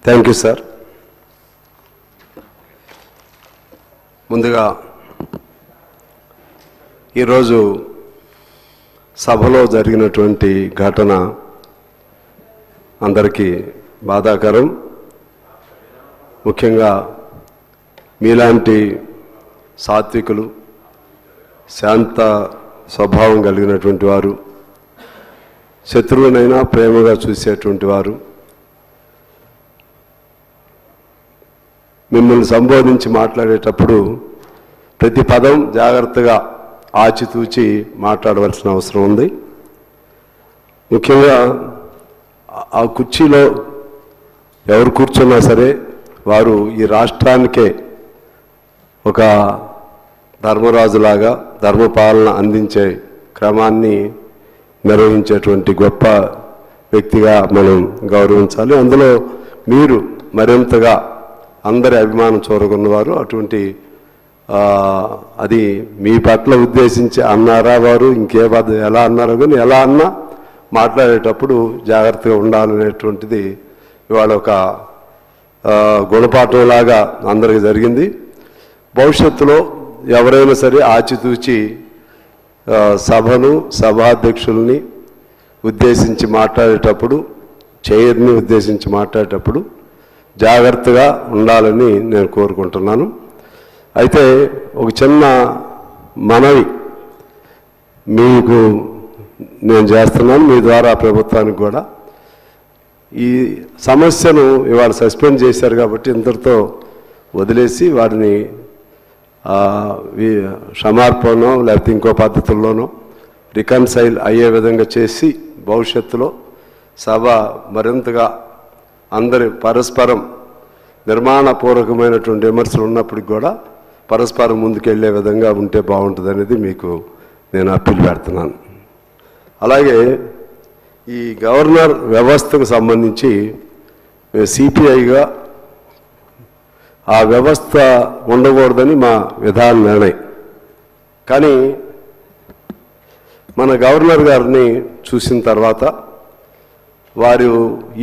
Thank you sir. ముందుగా ఈరోజు సభలో జరిగినటువంటి ఘటన అందరికీ బాధాకరం. ముఖ్యంగా మీలాంటి సాత్వికులు, శాంత స్వభావం కలిగినటువంటి వారు, శత్రువునైనా ప్రేమగా చూసేటువంటి వారు మిమ్మల్ని సంబోధించి మాట్లాడేటప్పుడు ప్రతి పదం జాగ్రత్తగా ఆచితూచి మాట్లాడవలసిన అవసరం ఉంది. ముఖ్యంగా ఆ కుర్చీలో ఎవరు కూర్చున్నా సరే వారు ఈ రాష్ట్రానికే ఒక ధర్మరాజులాగా ధర్మపాలన అందించే క్రమాన్ని నిర్వహించేటువంటి గొప్ప వ్యక్తిగా మనం గౌరవించాలి. అందులో మీరు మరింతగా అందరి అభిమానం చూరగొన్నవారు. అటువంటి అది మీ పట్ల ఉద్దేశించి అన్నారా వారు, ఇంకే ఎలా అన్నారో కానీ ఎలా అన్నా మాట్లాడేటప్పుడు జాగ్రత్తగా ఉండాలనేటువంటిది ఇవాళ ఒక గుణపాఠంలాగా అందరికీ జరిగింది. భవిష్యత్తులో ఎవరైనా సరే ఆచితూచి సభను, సభాధ్యక్షుల్ని ఉద్దేశించి మాట్లాడేటప్పుడు, చైర్ని ఉద్దేశించి మాట్లాడేటప్పుడు జాగ్రత్తగా ఉండాలని నేను కోరుకుంటున్నాను. అయితే ఒక చిన్న మనవి మీకు నేను చేస్తున్నాను, మీ ద్వారా ప్రభుత్వానికి కూడా. ఈ సమస్యను ఇవాళ సస్పెండ్ చేశారు కాబట్టి ఇంతటితో వదిలేసి వారిని క్షమార్పణో లేకపోతే ఇంకో పద్ధతుల్లోనో రికన్సైల్ అయ్యే విధంగా చేసి భవిష్యత్తులో సభ మరింతగా అందరి పరస్పరం నిర్మాణపూర్వకమైనటువంటి విమర్శలు ఉన్నప్పటికి కూడా పరస్పరం ముందుకెళ్లే విధంగా ఉంటే బాగుంటుంది అనేది మీకు నేను అప్పీల్ పెడుతున్నాను. అలాగే ఈ గవర్నర్ వ్యవస్థకు సంబంధించి సిపిఐగా ఆ వ్యవస్థ ఉండకూడదని మా విధాన నిర్ణయం. కానీ మన గవర్నర్ గారిని చూసిన తర్వాత వారు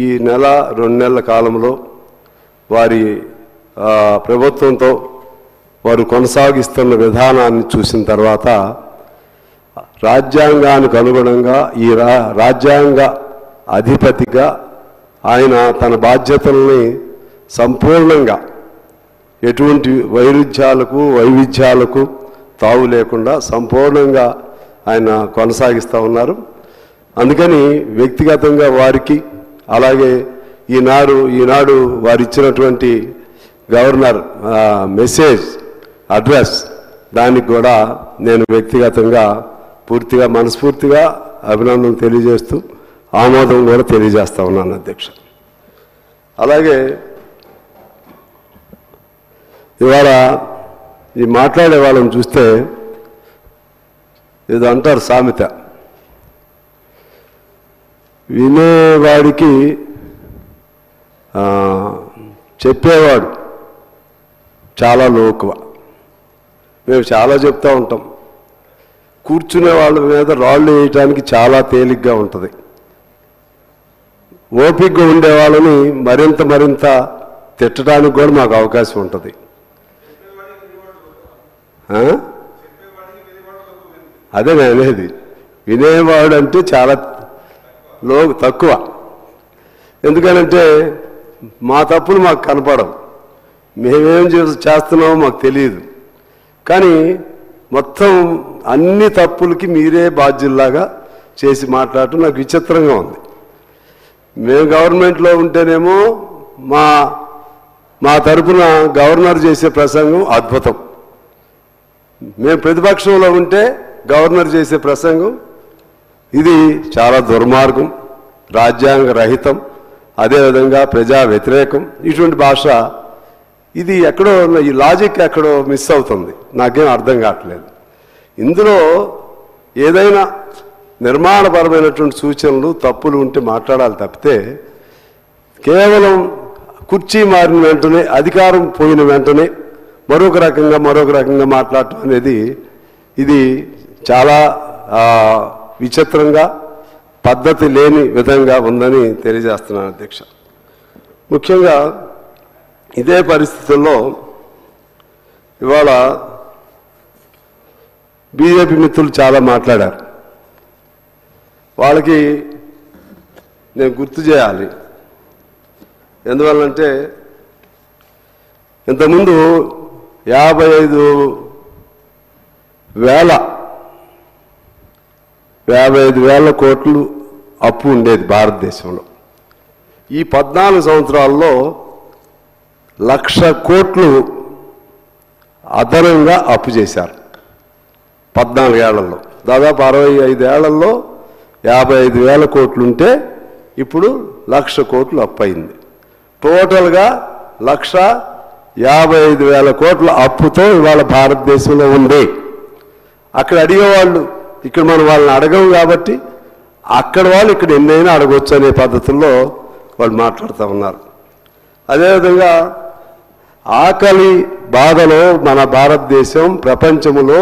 ఈ నెల 2 నెలల కాలంలో వారి ప్రభుత్వంతో వారు కొనసాగిస్తున్న విధానాన్ని చూసిన తర్వాత రాజ్యాంగానికి అనుగుణంగా ఈ రాజ్యాంగ అధిపతిగా ఆయన తన బాధ్యతల్ని సంపూర్ణంగా ఎటువంటి వైవిధ్యాలకు తావు లేకుండా సంపూర్ణంగా ఆయన కొనసాగిస్తూ ఉన్నారు. అందుకని వ్యక్తిగతంగా వారికి, అలాగే ఈనాడు వారు ఇచ్చినటువంటి గవర్నర్ మెసేజ్ అడ్రస్ దానికి కూడా నేను వ్యక్తిగతంగా పూర్తిగా మనస్ఫూర్తిగా అభినందనలు తెలియజేస్తూ ఆమోదం కూడా తెలియజేస్తా ఉన్నాను అధ్యక్ష. అలాగే ఇవాళ ఈ మాట్లాడే వాళ్ళని చూస్తే ఏదో అంటారు సామెత, వినేవాడికి చెప్పేవాడు చాలా లోకువ. మేము చాలా చెప్తూ ఉంటాం, కూర్చునే వాళ్ళ మీద రాళ్ళు వేయటానికి చాలా తేలిగ్గా ఉంటుంది. ఓపికగా ఉండేవాళ్ళని మరింత తిట్టడానికి కూడా మాకు అవకాశం ఉంటుంది. అదే నేను అనేది, వినేవాడు అంటే చాలా తక్కువ. ఎందుకనంటే మా తప్పులు మాకు కనపడవు, మేమేం చేస్తున్నామో మాకు తెలియదు. కానీ మొత్తం అన్ని తప్పులకి మీరే బాధ్యుల్లాగా చేసి మాట్లాడటం నాకు విచిత్రంగా ఉంది. మేము గవర్నమెంట్లో ఉంటేనేమో మా తరపున గవర్నర్ చేసే ప్రసంగం అద్భుతం, మేము ప్రతిపక్షంలో ఉంటే గవర్నర్ చేసే ప్రసంగం ఇది చాలా దుర్మార్గం, రాజ్యాంగ రహితం, అదేవిధంగా ప్రజా వ్యతిరేకం. ఇటువంటి భాష ఇది ఎక్కడో, ఈ లాజిక్ ఎక్కడో మిస్ అవుతుంది, నాకేం అర్థం కావట్లేదు. ఇందులో ఏదైనా నిర్మాణపరమైనటువంటి సూచనలు, తప్పులు ఉంటే మాట్లాడాలి తప్పితే కేవలం కుర్చీ మారిన వెంటనే, అధికారం పోయిన వెంటనే మరొక రకంగా మాట్లాడటం అనేది ఇది చాలా విచిత్రంగా, పద్ధతి లేని విధంగా ఉందని తెలియజేస్తున్నాను అధ్యక్ష. ముఖ్యంగా ఇదే పరిస్థితుల్లో ఇవాళ బీజేపీ మిత్రులు చాలా మాట్లాడారు. వాళ్ళకి నేను గుర్తు చేయాలి. ఎందువల్లంటే ఇంతకుముందు 55,000 కోట్లు అప్పు ఉండేది భారతదేశంలో. ఈ 14 సంవత్సరాల్లో 1,00,000 కోట్లు అదనంగా అప్పు చేశారు. 14 ఏళ్లలో దాదాపు 65 ఏళ్లలో 55,000 కోట్లు ఉంటే ఇప్పుడు 1,00,000 కోట్లు అప్పు అయింది. టోటల్గా 1,55,000 కోట్ల అప్పుతో ఇవాళ భారతదేశంలో ఉంది. అక్కడ అడిగేవాళ్ళు ఇక్కడ మనం వాళ్ళని అడగము కాబట్టి అక్కడ వాళ్ళు ఇక్కడ ఎన్నైనా అడగవచ్చు అనే పద్ధతుల్లో వాళ్ళు మాట్లాడుతూ ఉన్నారు. అదేవిధంగా ఆకలి బాధలో మన భారతదేశం ప్రపంచంలో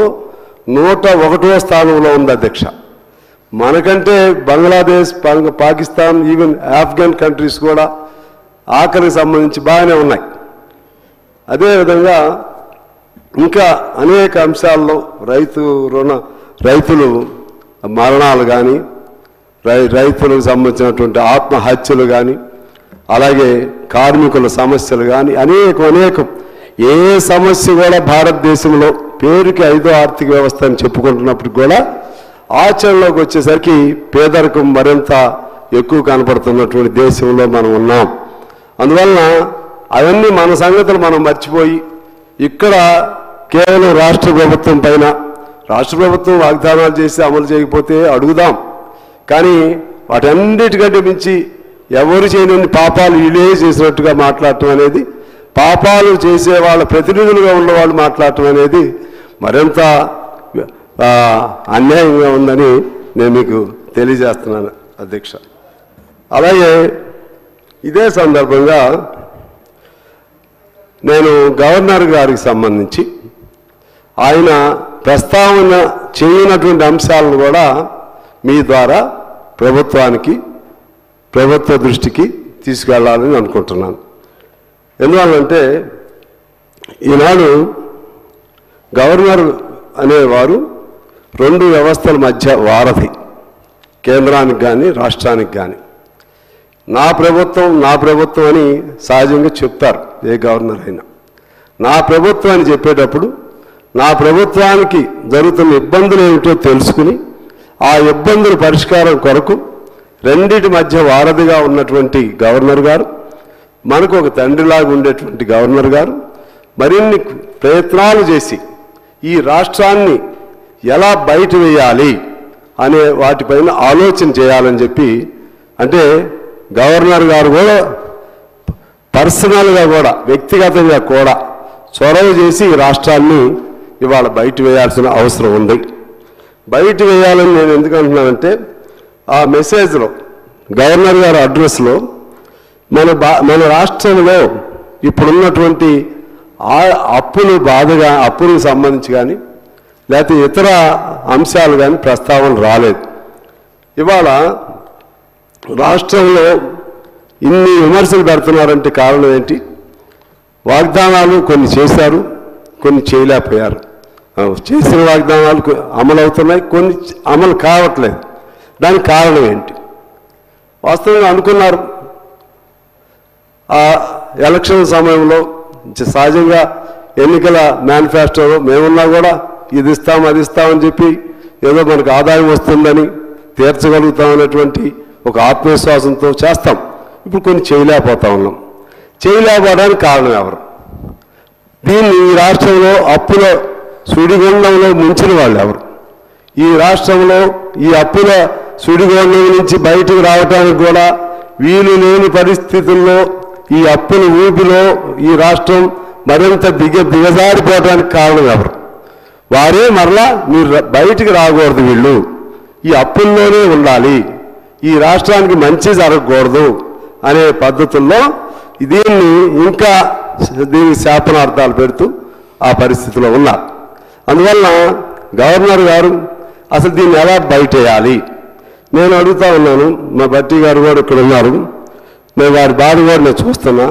101వ స్థానంలో ఉంది అధ్యక్ష. మనకంటే బంగ్లాదేశ్, పాకిస్తాన్, ఈవెన్ ఆఫ్ఘన్ కంట్రీస్ కూడా ఆకలికి సంబంధించి బాగానే ఉన్నాయి. అదేవిధంగా ఇంకా అనేక అంశాల్లో రైతులు మరణాలు కానీ, రైతులకు సంబంధించినటువంటి ఆత్మహత్యలు కానీ, అలాగే కార్మికుల సమస్యలు కానీ అనేకం ఏ సమస్య కూడా భారతదేశంలో పేరుకి 5వ ఆర్థిక వ్యవస్థ అని చెప్పుకుంటున్నప్పుడు కూడా ఆచరణలోకి వచ్చేసరికి పేదరికం మరింత ఎక్కువ కనపడుతున్నటువంటి దేశంలో మనం ఉన్నాం. అందువలన అవన్నీ మన సంగతులు మనం మర్చిపోయి ఇక్కడ కేవలం రాష్ట్ర ప్రభుత్వం పైన, రాష్ట్ర ప్రభుత్వం వాగ్దానాలు చేసి అమలు చేయకపోతే అడుగుదాం, కానీ వాటన్నిటికంటే మించి ఎవరు చేయని పాపాలు వీళ్ళే చేసినట్టుగా మాట్లాడటం అనేది, పాపాలు చేసే వాళ్ళ ప్రతినిధులుగా ఉన్నవాళ్ళు మాట్లాడటం అనేది మరింత అన్యాయంగా ఉందని నేను మీకు తెలియజేస్తున్నాను అధ్యక్ష. అలాగే ఇదే సందర్భంగా నేను గవర్నర్ గారికి సంబంధించి ఆయన ప్రస్తావన చేయనటువంటి అంశాలను కూడా మీ ద్వారా ప్రభుత్వ దృష్టికి తీసుకెళ్లాలని అనుకుంటున్నాను. ఎందువల్లంటే ఈనాడు గవర్నర్ అనేవారు 2 వ్యవస్థల మధ్య వారధి, కేంద్రానికి కానీ రాష్ట్రానికి కానీ. నా ప్రభుత్వం అని సహజంగా చెప్తారు ఏ గవర్నర్ అయినా. నా ప్రభుత్వం అని చెప్పేటప్పుడు నా ప్రభుత్వానికి జరుగుతున్న ఇబ్బందులు ఏమిటో తెలుసుకుని ఆ ఇబ్బందుల పరిష్కారం కొరకు రెండిటి మధ్య వారధిగా ఉన్నటువంటి గవర్నర్ గారు, మనకు ఒక తండ్రిలాగా ఉండేటువంటి గవర్నర్ గారు మరిన్ని ప్రయత్నాలు చేసి ఈ రాష్ట్రాన్ని ఎలా బయట వేయాలి అనే వాటిపైన ఆలోచన చేయాలని చెప్పి, అంటే గవర్నర్ గారు కూడా పర్సనల్గా కూడా వ్యక్తిగతంగా కూడా చొరవ చేసి ఈ రాష్ట్రాన్ని ఇవాళ బయట వేయాల్సిన అవసరం ఉంది. బయట వేయాలని నేను ఎందుకంటున్నానంటే ఆ మెసేజ్లో, గవర్నర్ గారి అడ్రస్లో మన రాష్ట్రంలో ఇప్పుడున్నటువంటి అప్పులకు సంబంధించి కానీ లేకపోతే ఇతర అంశాలు కానీ ప్రస్తావన రాలేదు. ఇవాళ రాష్ట్రంలో ఇన్ని విమర్శలు పెడుతున్నారంటే కారణం ఏంటి? వాగ్దానాలు కొన్ని చేశారు, కొన్ని చేయలేకపోయారు. చేసిన వాగ్దానాలు అమలు అవుతున్నాయి, కొన్ని అమలు కావట్లేదు. దానికి కారణం ఏంటి? వాస్తవంగా అనుకున్నారు ఆ ఎలక్షన్ సమయంలో సహజంగా ఎన్నికల మేనిఫెస్టోలో మేమున్నా కూడా ఇది ఇస్తాం అది ఇస్తామని చెప్పి ఏదో మనకు ఆదాయం వస్తుందని తీర్చగలుగుతామనేటువంటి ఒక ఆత్మవిశ్వాసంతో చేస్తాం. ఇప్పుడు కొన్ని చేయలేకపోతా ఉన్నాం. చేయలేకపోవడానికి కారణం ఎవరు? దీన్ని ఈ రాష్ట్రంలో అప్పుల సుడిగుండంలో ముంచిన వాళ్ళు ఎవరు? ఈ రాష్ట్రంలో ఈ అప్పుల సుడిగుండం నుంచి బయటకు రావడానికి కూడా వీలు లేని పరిస్థితుల్లో ఈ అప్పుల ఊపిలో ఈ రాష్ట్రం మరింత దిగజారిపోవడానికి కారణం ఎవరు? వారే మరలా మీరు బయటికి రాకూడదు, వీళ్ళు ఈ అప్పుల్లోనే ఉండాలి, ఈ రాష్ట్రానికి మంచి జరగకూడదు అనే పద్ధతుల్లో దీన్ని ఇంకా దీనికి శాపనార్థాలు పెడుతూ ఆ పరిస్థితిలో ఉన్నారు. అందువలన గవర్నర్ గారు అసలు దీన్ని ఎలా బయటేయాలి నేను అడుగుతా ఉన్నాను. మా భట్టి గారు కూడా ఇక్కడ ఉన్నారు. నేను వారి బాధ కూడా నేను చూస్తున్నా,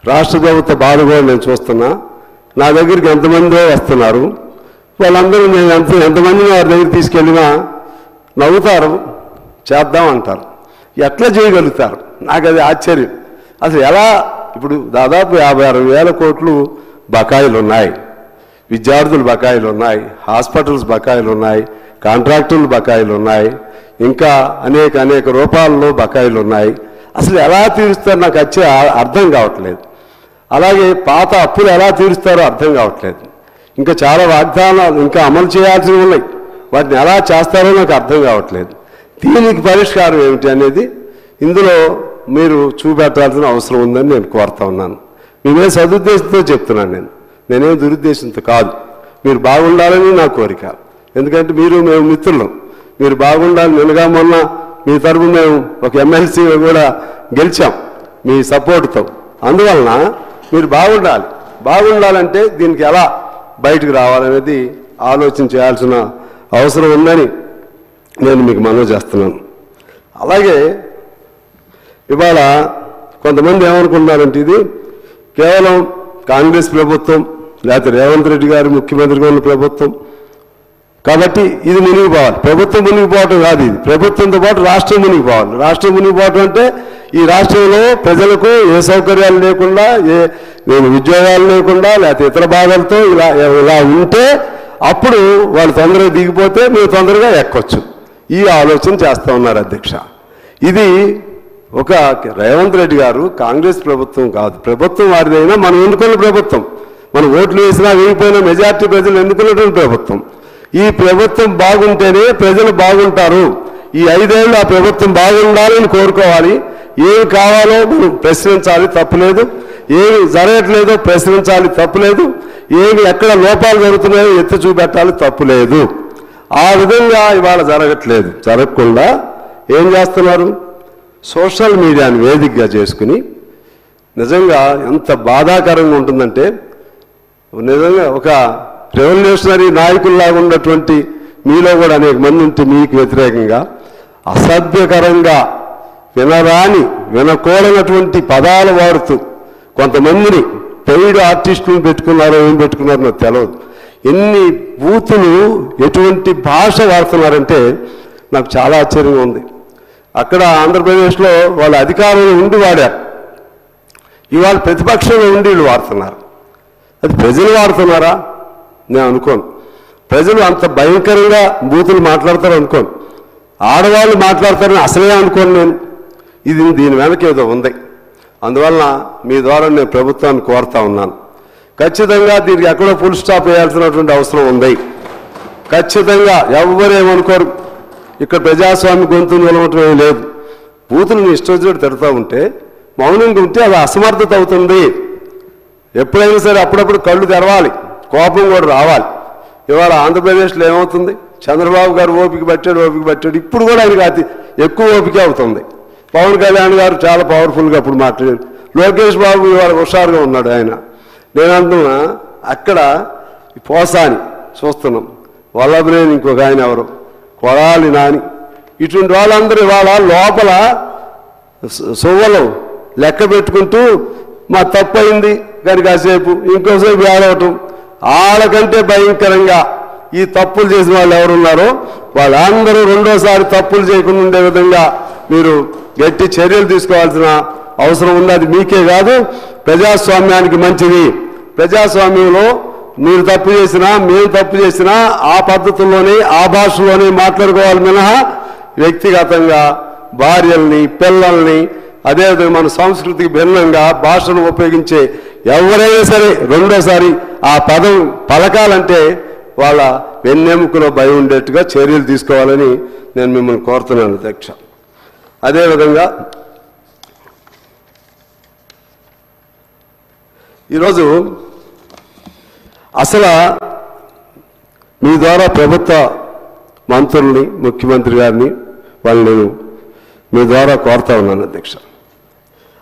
రాష్ట్ర ప్రభుత్వ బాధ కూడా నేను చూస్తున్నా. నా దగ్గరికి ఎంతమందో వస్తున్నారు, వాళ్ళందరూ నేను ఎంతమందిని వారి దగ్గర తీసుకెళ్ళినా నవ్వుతారు, చేద్దాం అంటారు. ఎట్లా చేయగలుగుతారు? నాకు అది ఆశ్చర్యం. అసలు ఎలా? ఇప్పుడు దాదాపు 56,000 కోట్లు బకాయిలు ఉన్నాయి, విద్యార్థులు బకాయిలు ఉన్నాయి, హాస్పిటల్స్ బకాయిలు ఉన్నాయి, కాంట్రాక్టులు బకాయిలు ఉన్నాయి, ఇంకా అనేక రూపాయల్లో బకాయిలు ఉన్నాయి. అసలు ఎలా తీరుస్తారో నాకు అర్థం కావట్లేదు. అలాగే పాత అప్పులు ఎలా తీరుస్తారో అర్థం కావట్లేదు. ఇంకా చాలా వాగ్దానాలు ఇంకా అమలు చేయాల్సి ఉన్నాయి, వాటిని ఎలా చేస్తారో నాకు అర్థం కావట్లేదు. దీనికి పరిష్కారం ఏమిటి అనేది ఇందులో మీరు చూపెట్టాల్సిన అవసరం ఉందని నేను కోరుతా ఉన్నాను. మేమే సదుద్దేశంతో చెప్తున్నాను, నేనేం దురుద్దేశంతో కాదు. మీరు బాగుండాలని నా కోరిక. ఎందుకంటే మేము మిత్రులం, మీరు బాగుండాలి. నిన్నగా మొన్న మీ తరఫున మేము ఒక ఎమ్మెల్సీ కూడా గెలిచాం మీ సపోర్ట్తో. అందువలన మీరు బాగుండాలంటే దీనికి ఎలా బయటకు రావాలనేది ఆలోచన చేయాల్సిన అవసరం ఉందని నేను మీకు మనవి చేస్తున్నాను. అలాగే ఇవాళ కొంతమంది ఏమనుకుంటున్నారంటే ఇది కేవలం కాంగ్రెస్ ప్రభుత్వం లేకపోతే రేవంత్ రెడ్డి గారు ముఖ్యమంత్రిగా ఉన్న ప్రభుత్వం కాబట్టి ఇది మునిగిపోవాలి. ప్రభుత్వం మునిగిపోవటం కాదు, ఇది ప్రభుత్వంతో పాటు రాష్ట్రం మునిగిపోవాలి. రాష్ట్రం మునిగిపోవటం అంటే ఈ రాష్ట్రంలో ప్రజలకు ఏ సౌకర్యాలు లేకుండా, ఉద్యోగాలు లేకుండా, లేకపోతే ఇతర బాధలతో ఇలా ఉంటే అప్పుడు వాళ్ళు తొందరగా దిగిపోతే మీరు తొందరగా ఎక్కొచ్చు. ఈ ఆలోచన చేస్తూ ఉన్నారు అధ్యక్ష. ఇది ఒక రేవంత్ రెడ్డి గారు కాంగ్రెస్ ప్రభుత్వం కాదు, ప్రభుత్వం వారిదైనా మనం ఎన్నుకున్న ప్రభుత్వం, మనం ఓట్లు వేసినా వేయకపోయినా మెజార్టీ ప్రజలు ఎన్నుకున్నటువంటి ప్రభుత్వం. ఈ ప్రభుత్వం బాగుంటేనే ప్రజలు బాగుంటారు. ఈ 5 ఏళ్ళు ఆ ప్రభుత్వం బాగుండాలని కోరుకోవాలి. ఏమి కావాలో మనం ప్రశ్నించాలి, తప్పులేదు. ఏమి జరగట్లేదో ప్రశ్నించాలి, తప్పులేదు. ఏమి ఎక్కడ లోపాలు జరుగుతున్నాయో ఎత్తి చూపెట్టాలి, తప్పులేదు. ఆ విధంగా ఇవాళ జరగట్లేదు. జరగకుండా ఏం చేస్తున్నారు? సోషల్ మీడియాని వేదికగా చేసుకుని నిజంగా ఎంత బాధాకరంగా ఉంటుందంటే, నిజంగా ఒక రెవల్యూషనరీ నాయకుల్లాగా ఉన్నటువంటి మీలో కూడా అనేక మంది ఉంటే మీకు వ్యతిరేకంగా అసభ్యకరంగా వినకూడనటువంటి పదాలు వాడుతూ కొంతమందిని పెయిడ్ ఆర్టిస్టులను పెట్టుకున్నారో ఏం పెట్టుకున్నారో నాకు తెలియదు. ఎన్ని బూతులు ఎటువంటి భాష వాడుతున్నారంటే నాకు చాలా ఆశ్చర్యంగా ఉంది. అక్కడ ఆంధ్రప్రదేశ్లో వాళ్ళ అధికారంలో ఉండి వాడారు, ఇవాళ ప్రతిపక్షంలో ఉండి వీళ్ళు వాడుతున్నారు. అది ప్రజలు వాడుతున్నారా? నేను అనుకోను. ప్రజలు అంత భయంకరంగా బూతులు మాట్లాడతారు అనుకోను. ఆడవాళ్ళు మాట్లాడతారని అసలే అనుకోను నేను. దీని వెనక ఏదో ఉంది. అందువలన మీ ద్వారా నేను ప్రభుత్వాన్ని కోరుతా ఉన్నాను, ఖచ్చితంగా దీనికి ఎక్కడో ఫుల్ స్టాప్ వేయాల్సినటువంటి అవసరం ఉంది. ఖచ్చితంగా ఎవరేమనుకోరు. ఇక్కడ ప్రజాస్వామ్య గొంతు నిలవటం లేదు. బూతులను ఇష్టం వచ్చినట్టు తిడతా ఉంటే మౌనంగా ఉంటే అది అసమర్థత అవుతుంది. ఎప్పుడైనా సరే అప్పుడప్పుడు కళ్ళు తెరవాలి, కోపం కూడా రావాలి. ఇవాళ ఆంధ్రప్రదేశ్లో ఏమవుతుంది? చంద్రబాబు గారు ఓపిక పట్టాడు. ఇప్పుడు కూడా ఆయనకి అతి ఎక్కువ ఓపిక అవుతుంది. పవన్ కళ్యాణ్ గారు చాలా పవర్ఫుల్గా అప్పుడు మాట్లాడారు. లోకేష్ బాబు ఇవాళ హుషారుగా ఉన్నాడు. నేను అంటున్నా అక్కడ పోసాని చూస్తున్నాం, వల్లభనేని ఇంకొక ఆయన ఎవరు, కొడాలి నాని, ఇటువంటి వాళ్ళందరూ ఇవాళ లోపల సొవ్వలు లెక్క పెట్టుకుంటూ మా తప్పు అయింది కానీ కాసేపు ఇంకోసేపు ఏడవటం. వాళ్ళకంటే భయంకరంగా ఈ తప్పులు చేసిన వాళ్ళు ఎవరున్నారో వాళ్ళందరూ రెండోసారి తప్పులు చేయకుండా ఉండే విధంగా మీరు గట్టి చర్యలు తీసుకోవాల్సిన అవసరం ఉంది. అది మీకే కాదు, ప్రజాస్వామ్యానికి మంచిది. ప్రజాస్వామ్యంలో మీరు తప్పు చేసినా మేము తప్పు చేసినా ఆ పద్ధతుల్లోనే ఆ భాషలోనే మాట్లాడుకోవాలి మినహా వ్యక్తిగతంగా భార్యల్ని పిల్లల్ని అదేవిధంగా మన సంస్కృతికి భిన్నంగా భాషను ఉపయోగించే ఎవరైనా సరే రెండోసారి ఆ పదం పలకాలంటే వాళ్ళ వెన్నెముకలో భయం ఉండేట్టుగా చర్యలు తీసుకోవాలని నేను మిమ్మల్ని కోరుతున్నాను అధ్యక్ష. అదేవిధంగా ఈరోజు అసలు మీ ద్వారా ప్రభుత్వ మంత్రుల్ని ముఖ్యమంత్రి గారిని వాళ్ళు నేను మీ ద్వారా కోరుతా ఉన్నాను అధ్యక్ష.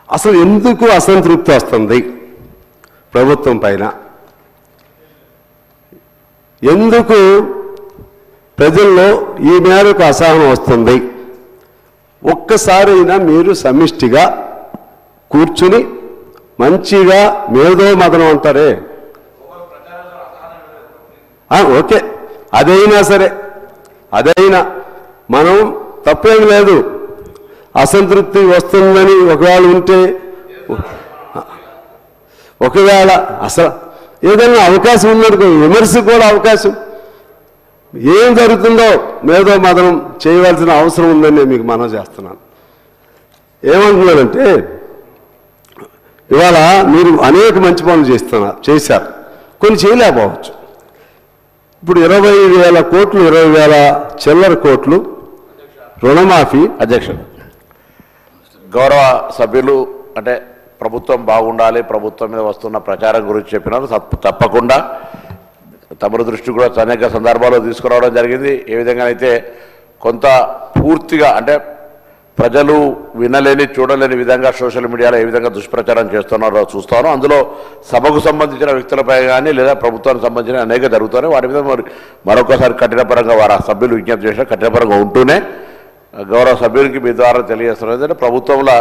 అసలు ఎందుకు అసంతృప్తి వస్తుంది ప్రభుత్వం పైన? ఎందుకు ప్రజల్లో ఈ మేరకు అసహనం వస్తుంది? ఒక్కసారైనా మీరు సమిష్టిగా కూర్చుని మంచిగా మేధో మదనం అంటారే, ఓకే, అదైనా సరే, అదైనా మనం తప్పేం లేదు. అసంతృప్తి వస్తుందని ఒకవేళ ఉంటే, ఒకవేళ అసలు ఏదైనా అవకాశం ఉన్నది విమర్శకు కూడా అవకాశం, ఏం జరుగుతుందో మేధో మదనం చేయవలసిన అవసరం ఉందని నేను మీకు మనవి చేస్తున్నాను. ఏమంటున్నానంటే, ఇవాళ మీరు అనేక మంచి పనులు చేశారు, కొన్ని చేయలేకపోవచ్చు. ఇప్పుడు 20,000 కోట్లు, 20,000 చిల్లర కోట్లు రుణమాఫీ. అధ్యక్షుడు, గౌరవ సభ్యులు అంటే ప్రభుత్వం బాగుండాలి, ప్రభుత్వం మీద వస్తున్న ప్రచారం గురించి చెప్పినారు. తప్పకుండా తమరి దృష్టి కూడా అనేక సందర్భాల్లో తీసుకురావడం జరిగింది. ఏ విధంగా అయితే కొంత పూర్తిగా అంటే ప్రజలు వినలేని చూడలేని విధంగా సోషల్ మీడియాలో ఏ విధంగా దుష్ప్రచారం చేస్తున్నారో చూస్తాను. అందులో సభకు సంబంధించిన వ్యక్తులపై కానీ లేదా ప్రభుత్వానికి సంబంధించిన అనేక జరుగుతున్నాయి. వాటి మీద మరొకసారి కఠినపరంగా వారు సభ్యులు విజ్ఞప్తి చేసిన కఠినపరంగా ఉంటూనే గౌరవ సభ్యులకి మీ ద్వారా తెలియజేస్తున్నారు. ఏంటంటే ప్రభుత్వంలో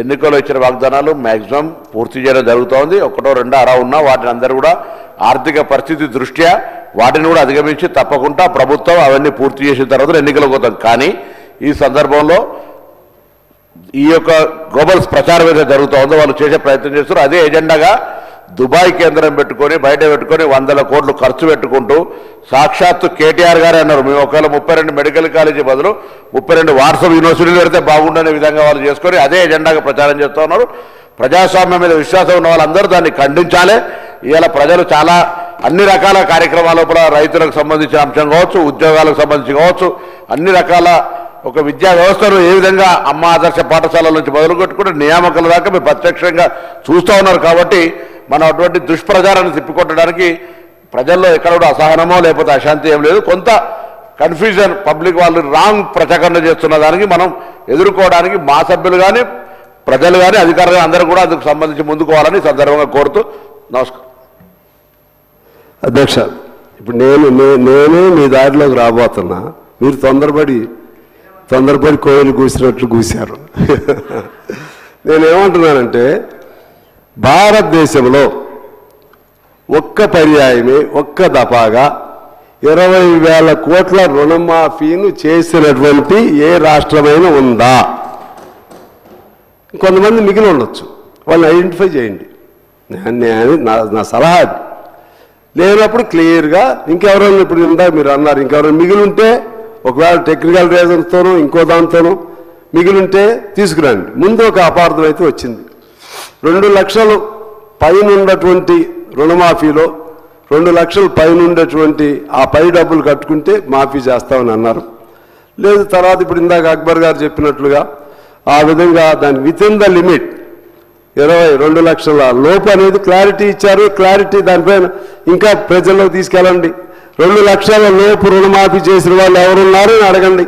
ఎన్నికల్లో ఇచ్చిన వాగ్దానాలు మ్యాక్సిమం పూర్తి చేయడం జరుగుతోంది. ఒకటో రెండో అరా ఉన్నా వాటిని అందరూ కూడా ఆర్థిక పరిస్థితి దృష్ట్యా వాటిని కూడా అధిగమించి తప్పకుండా ప్రభుత్వం అవన్నీ పూర్తి చేసిన తర్వాత ఎన్నికలకు పోతుంది. కానీ ఈ సందర్భంలో ఈ యొక్క గ్లోబల్స్ ప్రచారం ఏదైతే జరుగుతుందో వాళ్ళు చేసే ప్రయత్నం చేస్తారు. అదే ఎజెండాగా దుబాయ్ కేంద్రం పెట్టుకొని బయట పెట్టుకొని 100 కోట్లు ఖర్చు పెట్టుకుంటూ సాక్షాత్తు కేటీఆర్ గారే అన్నారు, మేము ఒకవేళ 32 మెడికల్ కాలేజీ బదులు 32 వాట్సాప్ యూనివర్సిటీలు పెడితే బాగుండనే విధంగా వాళ్ళు చేసుకొని అదే ఎజెండాగా ప్రచారం చేస్తూ ఉన్నారు. ప్రజాస్వామ్యం మీద విశ్వాసం ఉన్న వాళ్ళందరూ దాన్ని ఖండించాలి. ఇవాళ ప్రజలు చాలా అన్ని రకాల కార్యక్రమాల లోపల రైతులకు సంబంధించిన అంశం కావచ్చు, ఉద్యోగాలకు సంబంధించి కావచ్చు, అన్ని రకాల ఒక విద్యా వ్యవస్థను ఏ విధంగా అమ్మ ఆదర్శ పాఠశాలల నుంచి మొదలుపెట్టుకుంటే నియామకాల దాకా మీరు ప్రత్యక్షంగా చూస్తూ ఉన్నారు. కాబట్టి మనం అటువంటి దుష్ప్రచారాన్ని తిప్పికొట్టడానికి ప్రజల్లో ఎక్కడ కూడా అసహనమో లేకపోతే అశాంతి ఏం లేదు. కొంత కన్ఫ్యూజన్ పబ్లిక్ వాళ్ళు రాంగ్ ప్రచారణ చేస్తున్న దానికి మనం ఎదుర్కోవడానికి మా సభ్యులు కానీ ప్రజలు కానీ అధికారులు అందరూ కూడా అందుకు సంబంధించి ముందుకోవాలని సందర్భంగా కోరుతూ నమస్కారం. అధ్యక్ష, ఇప్పుడు నేనే మీ దారిలోకి రాబోతున్నా, మీరు తొందరపడి కోయిలు కూసినట్లు కూశారు. నేనేమంటున్నానంటే భారతదేశంలో ఒక్క పర్యాయమే ఒక్క దఫాగా 20,000 కోట్ల రుణమాఫీను చేసినటువంటి ఏ రాష్ట్రమైనా ఉందా? కొంతమంది మిగిలి ఉండొచ్చు, వాళ్ళని ఐడెంటిఫై చేయండి. నా సలహా లేనప్పుడు క్లియర్గా ఇంకెవరైనా ఇప్పుడు ఇందాక మీరు అన్నారు ఇంకెవరైనా మిగిలి ఉంటే ఒకవేళ టెక్నికల్ రీజన్స్తోనూ ఇంకో దాంతోనూ మిగిలింటే తీసుకురండి. ముందు ఒక అపార్థం అయితే వచ్చింది. 2 లక్షలు పైన ఉన్నటువంటి రుణమాఫీలో 2 లక్షలు పైన ఉండేటువంటి ఆ పై డబ్బులు కట్టుకుంటే మాఫీ చేస్తామని అన్నారు. లేదు తర్వాత ఇప్పుడు ఇందాక అక్బర్ గారు చెప్పినట్లుగా ఆ విధంగా దాని విత్ ఇన్ ద లిమిట్ 22 లక్షల లోపు అనేది క్లారిటీ ఇచ్చారు. క్లారిటీ దానిపైన ఇంకా ప్రజల్లోకి తీసుకెళ్ళండి. 2 లక్షల లోపు రుణమాఫీ చేసిన వాళ్ళు ఎవరున్నారు అని అడగండి.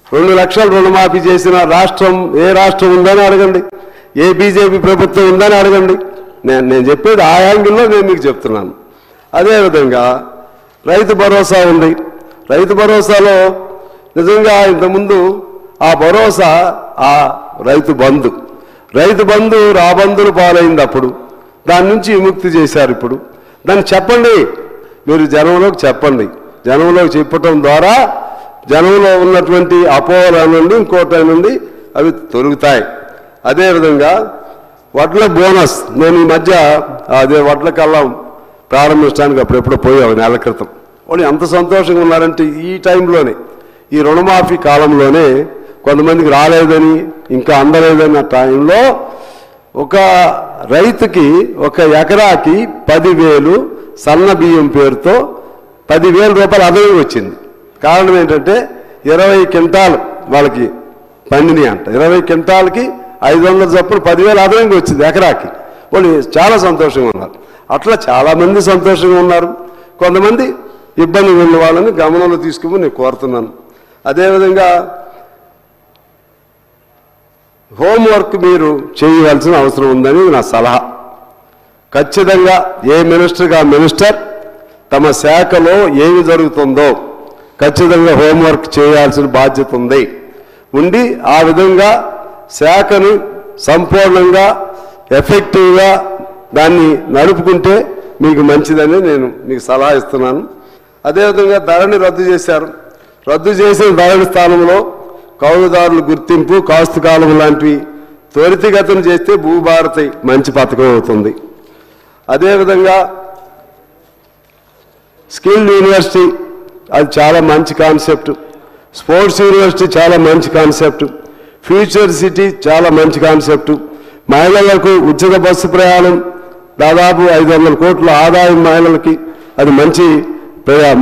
2 లక్షల రుణమాఫీ చేసిన రాష్ట్రం ఏ రాష్ట్రం ఉందని అడగండి. ఏ బీజేపీ ప్రభుత్వం ఉందని అడగండి. నేను చెప్పేది ఆ యాంగిల్లో నేను మీకు చెప్తున్నాను. అదేవిధంగా రైతు భరోసా ఉంది. రైతు భరోసాలో నిజంగా ఇంతకుముందు ఆ భరోసా ఆ రైతు బంధు రాబందులు పాలైంది. అప్పుడు దాని నుంచి విముక్తి చేశారు. ఇప్పుడు దాన్ని చెప్పండి, మీరు జనంలోకి చెప్పండి. జనంలోకి చెప్పటం ద్వారా జనంలో ఉన్నటువంటి అపోహల నుండి ఇంకోటి నుండి అవి తొలుగుతాయి. అదేవిధంగా వడ్ల బోనస్, నేను ఈ మధ్య అదే వడ్ల కల్లం ప్రారంభించడానికి అప్పుడెప్పుడో పోయావు నెల క్రితం. వాళ్ళు ఎంత సంతోషంగా ఉన్నారంటే ఈ టైంలోనే ఈ రుణమాఫీ కాలంలోనే కొంతమందికి రాలేదని ఇంకా అందలేదని ఆ టైంలో ఒక రైతుకి ఒక ఎకరాకి 10,000 సన్న బియ్యం పేరుతో 10,000 రూపాయలు అదనం వచ్చింది. కారణం ఏంటంటే 20 క్వింటాలు వాళ్ళకి పండిని అంట. 20 క్వింటాలకి 500 చొప్పున 10,000 అదనంగా వచ్చింది ఎకరాకి. వాళ్ళు చాలా సంతోషంగా ఉన్నారు. అట్లా చాలామంది సంతోషంగా ఉన్నారు. కొంతమంది ఇబ్బంది ఉన్న వాళ్ళని గమనంలో తీసుకోమని నేను కోరుతున్నాను. అదేవిధంగా హోంవర్క్ మీరు చేయవలసిన అవసరం ఉందని నా సలహా. ఖచ్చితంగా ఏ మినిస్టర్గా మినిస్టర్ తమ శాఖలో ఏమి జరుగుతుందో ఖచ్చితంగా హోంవర్క్ చేయాల్సిన బాధ్యత ఉండి ఆ విధంగా శాఖను సంపూర్ణంగా ఎఫెక్టివ్గా దాన్ని నడుపుకుంటే మీకు మంచిదని నేను మీకు సలహా ఇస్తున్నాను. అదేవిధంగా ధరని రద్దు చేశారు. రద్దు చేసిన ధరని స్థానంలో కౌలుదారుల గుర్తింపు, కాస్తు కాలం లాంటివి త్వరితగతిన చేస్తే భూభారతి మంచి పథకం అవుతుంది. అదేవిధంగా స్కిల్ యూనివర్సిటీ అది చాలా మంచి కాన్సెప్ట్. స్పోర్ట్స్ యూనివర్సిటీ చాలా మంచి కాన్సెప్ట్. ఫ్యూచర్ సిటీ చాలా మంచి కాన్సెప్ట్. మహిళలకు ఉచిత బస్సు ప్రయాణం దాదాపు 500 కోట్ల ఆదాయం మహిళలకి, అది మంచి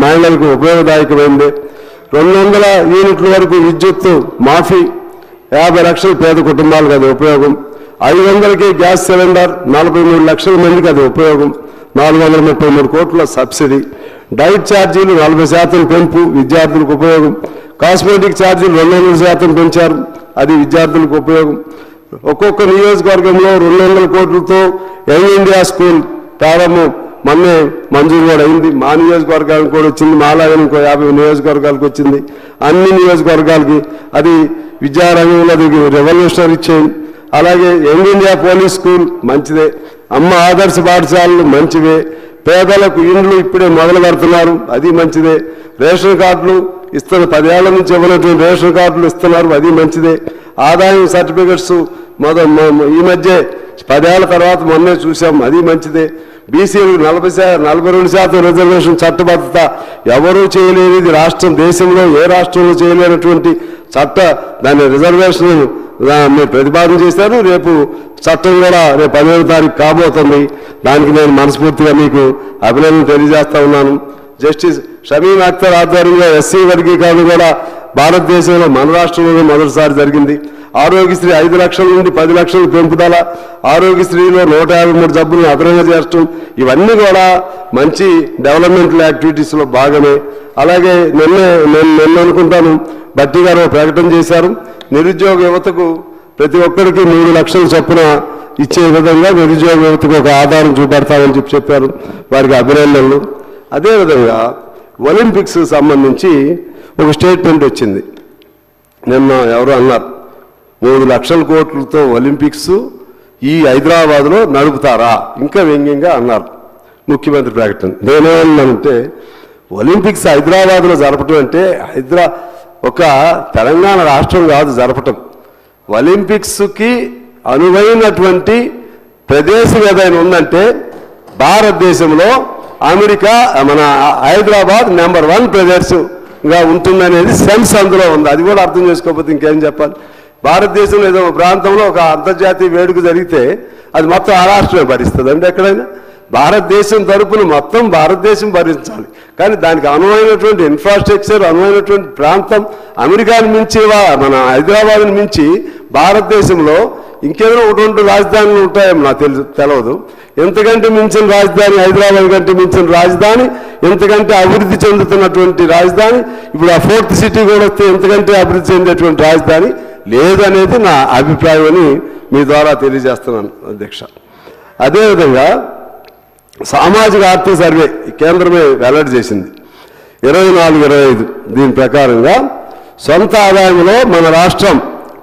మహిళలకు ఉపయోగదాయకమైంది. 200 యూనిట్ల వరకు విద్యుత్తు మాఫీ, 50 లక్షల పేద కుటుంబాలకు అది ఉపయోగం. 500కి గ్యాస్ సిలిండర్, 43 లక్షల మందికి అది ఉపయోగం. 433 కోట్ల సబ్సిడీ. డైట్ ఛార్జీలు 40% పెంపు, విద్యార్థులకు ఉపయోగం. కాస్మెటిక్ ఛార్జీలు 200% పెంచారు, అది విద్యార్థులకు ఉపయోగం. ఒక్కొక్క నియోజకవర్గంలో 200 కోట్లతో యంగ్ ఇండియా స్కూల్ ప్రారంభం మొన్నే మంజూరు కూడా అయింది. మా నియోజకవర్గానికి కూడా వచ్చింది, మాలాగా ఇంకో 50 నియోజకవర్గాలకు వచ్చింది. అన్ని నియోజకవర్గాలకి అది విద్యారంగంలో అది రెవల్యూషనరీ చేంజ్. అలాగే యంగ్ ఇండియా పోలీస్ స్కూల్ మంచిదే. అమ్మ ఆదర్శ పాఠశాలలు మంచివే. పేదలకు ఇండ్లు ఇప్పుడే మొదలు పెడుతున్నారు, అది మంచిదే. రేషన్ కార్డులు ఇస్తున్న 10 ఏళ్ల నుంచి ఇవ్వనటువంటి రేషన్ కార్డులు ఇస్తున్నారు, అది మంచిదే. ఆదాయం సర్టిఫికెట్స్ ఈ మధ్య 10 ఏళ్ల తర్వాత మొన్నే చూసాం, అది మంచిదే. బీసీలకు 42% రిజర్వేషన్ చట్టబద్ధత ఎవరూ చేయలేనిది రాష్ట్రం, దేశంలో ఏ రాష్ట్రంలో చేయలేనటువంటి చట్ట దాని రిజర్వేషన్ మీరు ప్రతిపాదన చేశారు. రేపు చట్టం కూడా రేపు 15వ తారీఖు కాబోతుంది. దానికి నేను మనస్ఫూర్తిగా మీకు అభినందన తెలియజేస్తా ఉన్నాను. జస్టిస్ షమీన్ అఖ్తర్ ఆధ్వర్యంలో ఎస్సీ వర్గీకరణ కూడా భారతదేశంలో మన రాష్ట్రంలోనే మొదటిసారి జరిగింది. ఆరోగ్యశ్రీ 5 లక్షల నుండి 10 లక్షల పెంపుదల, ఆరోగ్యశ్రీలో 153 జబ్బులను అదనంగా చేర్చడం, ఇవన్నీ కూడా మంచి డెవలప్మెంటల్ యాక్టివిటీస్లో భాగమే. అలాగే నిన్న అనుకుంటాను భట్టి గారు ప్రకటన చేశారు, నిరుద్యోగ యువతకు ప్రతి ఒక్కరికి 3 లక్షల చొప్పున ఇచ్చే విధంగా నిరుద్యోగ యువతకు ఒక ఆధారం చూపెడతామని చెప్పారు. వారికి అభినందనలు. అదేవిధంగా ఒలింపిక్స్ సంబంధించి ఒక స్టేట్మెంట్ వచ్చింది. నిన్న ఎవరు అన్నారు, 3 లక్షల కోట్లతో ఒలింపిక్స్ ఈ హైదరాబాద్లో నడుపుతారా, ఇంకా వ్యంగ్యంగా అన్నారు ముఖ్యమంత్రి ప్రకటన. నేనేమన్నానంటే ఒలింపిక్స్ హైదరాబాద్లో జరపటం అంటే ఒక తెలంగాణ రాష్ట్రం కాదు జరపటం. ఒలింపిక్స్కి అనువైనటువంటి ప్రదేశం ఏదైనా ఉందంటే భారతదేశంలో అమెరికా మన హైదరాబాద్ నెంబర్ 1 ప్రదేశంగా ఉంటుందనేది సెన్స్ అందులో ఉంది. అది కూడా అర్థం చేసుకోకపోతే ఇంకేం చెప్పాలి. భారతదేశంలో ఏదో ప్రాంతంలో ఒక అంతర్జాతీయ వేడుక జరిగితే అది మొత్తం ఆ రాష్ట్రమే భరిస్తుంది అంటే ఎక్కడైనా భారతదేశం తరపున మొత్తం భారతదేశం భరించాలి. కానీ దానికి అనువైనటువంటి ఇన్ఫ్రాస్ట్రక్చర్, అనువైనటువంటి ప్రాంతం అమెరికాను మించి మన హైదరాబాద్ని మించి భారతదేశంలో ఇంకేదైనా 1-2 రాజధానులు ఉంటాయేమో నాకు తెలియదు. ఎంతకంటే మించిన రాజధాని హైదరాబాద్ కంటే మించిన రాజధాని, ఎంతకంటే అభివృద్ధి చెందుతున్నటువంటి రాజధాని, ఇప్పుడు ఆ 4th సిటీ కూడా వస్తే ఎంతకంటే అభివృద్ధి చెందేటువంటి రాజధాని లేదనేది నా అభిప్రాయం అని మీ ద్వారా తెలియజేస్తున్నాను అధ్యక్ష. అదేవిధంగా సామాజిక ఆర్థిక సర్వే కేంద్రమే వెల్లడి చేసింది 24-25. దీని ప్రకారంగా సొంత ఆదాయంలో మన రాష్ట్రం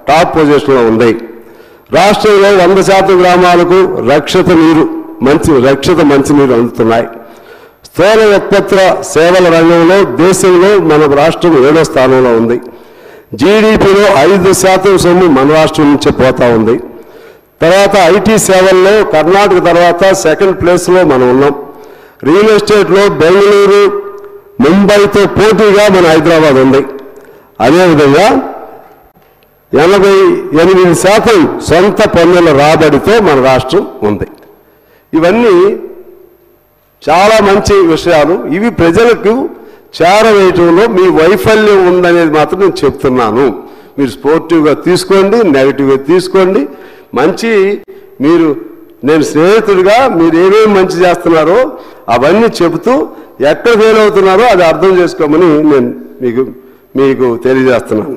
టాప్ పొజిషన్లో ఉంది. రాష్ట్రంలో 100% గ్రామాలకు రక్షిత మంచినీరు అందుతున్నాయి. స్థూల ఉత్పత్తుల సేవల రంగంలో దేశంలో మన రాష్ట్రం 7వ స్థానంలో ఉంది. జీడీపీలో 5% సొమ్ము మన రాష్ట్రం నుంచే పోతా ఉంది. తర్వాత ఐటీ సేవల్లో కర్ణాటక తర్వాత 2nd ప్లేస్లో మనం ఉన్నాం. రియల్ ఎస్టేట్లో బెంగళూరు, ముంబైతో పోటీగా మన హైదరాబాద్ ఉంది. అదేవిధంగా 88% సొంత పన్నుల రాబడితో మన రాష్ట్రం ఉంది. ఇవన్నీ చాలా మంచి విషయాలు. ఇవి ప్రజలకు చేరవేయటంలో మీ వైఫల్యం ఉందనేది మాత్రం నేను చెప్తున్నాను. మీరు స్పోర్టివ్గా తీసుకోండి, నెగిటివ్గా తీసుకోండి. నేను స్నేహితుడిగా మీరు ఏమేమి మంచి చేస్తున్నారో అవన్నీ చెబుతూ ఎక్కడ ఫెయిల్ అవుతున్నారో అది అర్థం చేసుకోమని నేను మీకు తెలియజేస్తున్నాను.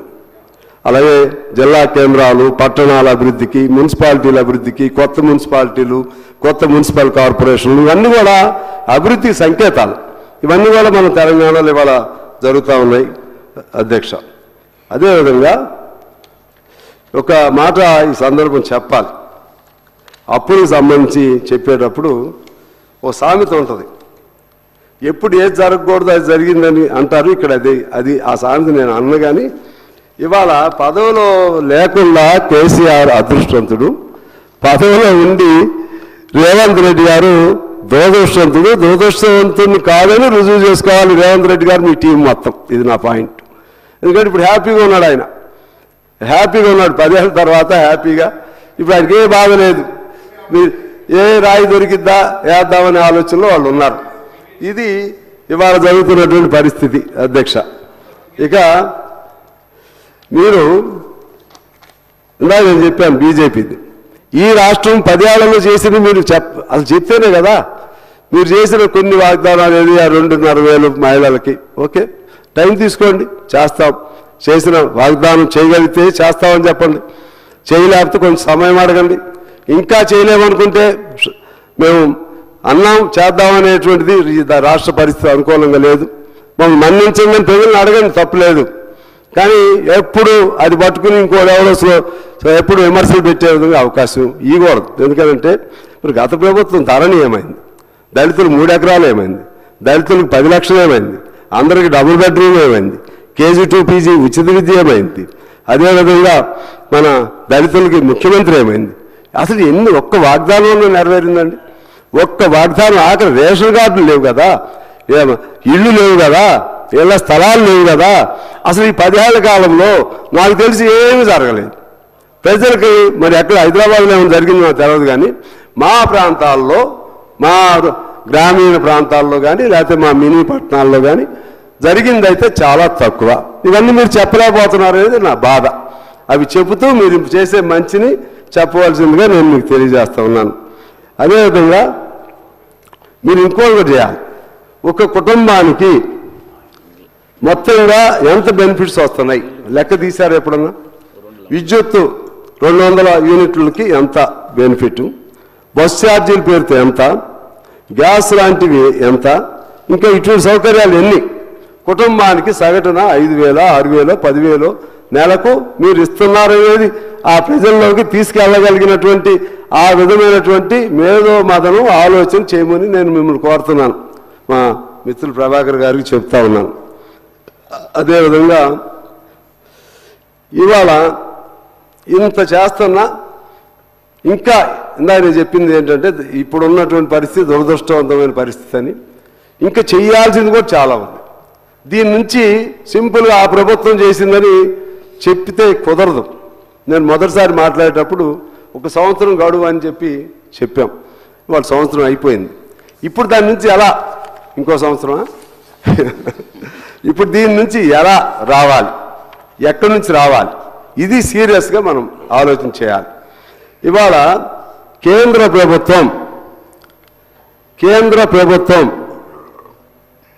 అలాగే జిల్లా కేంద్రాలు, పట్టణాల అభివృద్ధికి, మున్సిపాలిటీల అభివృద్ధికి, కొత్త మున్సిపాలిటీలు, కొత్త మున్సిపల్ కార్పొరేషన్లు ఇవన్నీ కూడా అభివృద్ధి సంకేతాలు. ఇవన్నీ కూడా మన తెలంగాణలో ఇవాళ జరుగుతూ ఉన్నాయి అధ్యక్ష. అదేవిధంగా ఒక మాట ఈ సందర్భం చెప్పాలి. అప్పులకు సంబంధించి చెప్పేటప్పుడు ఓ సామెత ఉంటుంది, ఎప్పుడు ఏది జరగకూడదు అది జరిగిందని అంటారు. ఇక్కడ అది ఆ సామెత నేను అన్న. కానీ ఇవాళ పదవిలో లేకుండా కేసీఆర్ అదృష్టవంతుడు, పదవిలో ఉండి రేవంత్ రెడ్డి గారు దురదృష్టవంతుడిని కాదని రుజువు చేసుకోవాలి రేవంత్ రెడ్డి గారు, మీ టీం మొత్తం. ఇది నా పాయింట్. ఎందుకంటే ఇప్పుడు హ్యాపీగా ఉన్నాడు, ఆయన హ్యాపీగా ఉన్నాడు. 10 ఏళ్ళ తర్వాత హ్యాపీగా, ఇప్పుడు ఆయనకి ఏ బాధ లేదు. మీరు ఏ రాయి దొరికిద్దా వేద్దామనే ఆలోచనలో వాళ్ళు ఉన్నారు. ఇది ఇవాళ జరుగుతున్నటువంటి పరిస్థితి అధ్యక్ష. ఇక మీరు ఇందాక నేను చెప్పాను బీజేపీది, ఈ రాష్ట్రం 10 ఏళ్లలో చేసింది మీరు అసలు చెప్తేనే కదా. మీరు చేసిన కొన్ని వాగ్దానాలు ఏది, ఆ 2,500 మహిళలకి ఓకే, టైం తీసుకోండి, చేస్తాం. చేసిన వాగ్దానం చేయగలిగితే చేస్తామని చెప్పండి, చేయలేకపోతే కొంచెం సమయం అడగండి. ఇంకా చేయలేమనుకుంటే మేము అన్నాం చేద్దామనేటువంటిది రాష్ట్ర పరిస్థితి అనుకూలంగా లేదు, మమ్మల్ని మన్నించండి అని ప్రజలను అడగండి, తప్పులేదు. కానీ ఎప్పుడు అది పట్టుకుని ఇంకోడెవడో ఎప్పుడు విమర్శలు పెట్టే విధంగా అవకాశం ఇవ్వకూడదు. ఎందుకంటే ఇప్పుడు గత ప్రభుత్వం ధరణి ఏమైంది, దళితులు 3 ఎకరాలు ఏమైంది, దళితులకు 10 లక్షలు ఏమైంది, అందరికి డబుల్ బెడ్రూమ్ ఏమైంది, KG to PG ఉచిత విద్య ఏమైంది, అదేవిధంగా మన దళితులకి ముఖ్యమంత్రి ఏమైంది. అసలు ఒక్క వాగ్దానంలో నెరవేరిందండి? ఒక్క వాగ్దానం. ఆఖరి రేషన్ కార్డులు లేవు కదా, ఇళ్ళు లేవు కదా, ఇళ్ళ స్థలాలు లేవు కదా. అసలు ఈ 10 ఏళ్ల కాలంలో నాకు తెలిసి ఏమీ జరగలేదు. ప్రజలకి మరి ఎక్కడ హైదరాబాద్లో ఏమైనా జరిగింది నాకు తెలియదు, కానీ మా ప్రాంతాల్లో, మా గ్రామీణ ప్రాంతాల్లో కానీ లేకపోతే మా మినీ పట్టణాల్లో కానీ జరిగిందైతే చాలా తక్కువ. ఇవన్నీ మీరు చెప్పలేకపోతున్నారు అనేది నా బాధ. అవి చెబుతూ మీరు చేసే మంచిని చెప్పవలసిందిగా నేను మీకు తెలియజేస్తా ఉన్నాను. అదేవిధంగా మీరు ఇంకోటి చేయాలి, ఒక కుటుంబానికి మొత్తంగా ఎంత బెనిఫిట్స్ వస్తున్నాయి లెక్క తీశారు ఎప్పుడన్నా? విద్యుత్తు 200 యూనిట్లకి ఎంత బెనిఫిట్, బస్ ఛార్జీల పేరుతో ఎంత, గ్యాస్ లాంటివి ఎంత, ఇంకా ఇటువంటి సౌకర్యాలు ఎన్ని, కుటుంబానికి సగటున 5,000, 6,000, 10,000 నెలకు మీరు ఇస్తున్నారనేది ఆ ప్రజల్లోకి తీసుకెళ్ళగలిగినటువంటి ఆ విధమైనటువంటి మేధో మదనం ఆలోచన చేయమని నేను మిమ్మల్ని కోరుతున్నాను. మా మిత్రులు ప్రభాకర్ గారికి చెప్తా ఉన్నాను. అదేవిధంగా ఇవాళ ఇంత చేస్తున్నా ఇంకా ఇందాక నేను చెప్పింది ఏంటంటే ఇప్పుడు ఉన్నటువంటి పరిస్థితి దురదృష్టవంతమైన పరిస్థితి అని, ఇంకా చేయాల్సింది కూడా చాలా ఉంది. దీని నుంచి సింపుల్గా ఆ ప్రభుత్వం చేసిందని చెప్పితే కుదరదు. నేను మొదటిసారి మాట్లాడేటప్పుడు 1 సంవత్సరం గడువు అని చెప్పాం. వాళ్ళ సంవత్సరం అయిపోయింది. ఇప్పుడు దాని నుంచి ఎలా, ఇంకో సంవత్సరమా? ఇప్పుడు దీని నుంచి ఎలా రావాలి, ఎక్కడి నుంచి రావాలి, ఇది సీరియస్గా మనం ఆలోచన చేయాలి. ఇవాళ కేంద్ర ప్రభుత్వం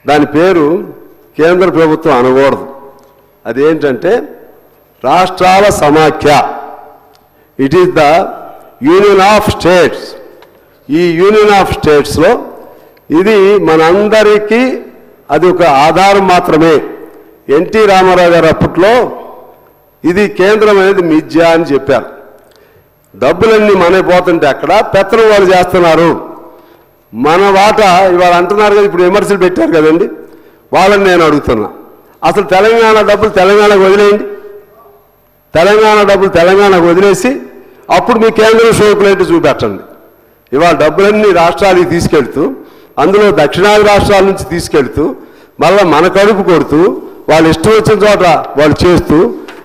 దాని పేరు కేంద్ర ప్రభుత్వం అనకూడదు, అదేంటంటే రాష్ట్రాల సమాఖ్య. It is the union of states. ఈ యూనియన్ ఆఫ్ స్టేట్స్లో ఇది మనందరికీ అది ఒక ఆధారం మాత్రమే. ఎన్టీ రామారావు గారు అప్పట్లో ఇది కేంద్రం అనేది మిథ్య అని చెప్పారు. డబ్బులన్నీ మనకి పోతుంటే అక్కడ పెత్తనం వాళ్ళు చేస్తున్నారు, మన వాటా ఇవాళ అంటున్నారు కదా. ఇప్పుడు విమర్శలు పెట్టారు కదండి, వాళ్ళని నేను అడుగుతున్నా, అసలు తెలంగాణ డబ్బులు తెలంగాణకు వదిలేయండి, తెలంగాణ డబ్బులు తెలంగాణకు వదిలేసి అప్పుడు మీ కేంద్రం షోకులేంటి చూపెట్టండి. ఇవాళ డబ్బులన్నీ రాష్ట్రాలకి తీసుకెళ్తూ, అందులో దక్షిణాది రాష్ట్రాల నుంచి తీసుకెళ్తూ, మళ్ళీ మన కడుపు కొడుతూ, వాళ్ళు ఇష్టం వచ్చిన చోట వాళ్ళు చేస్తూ,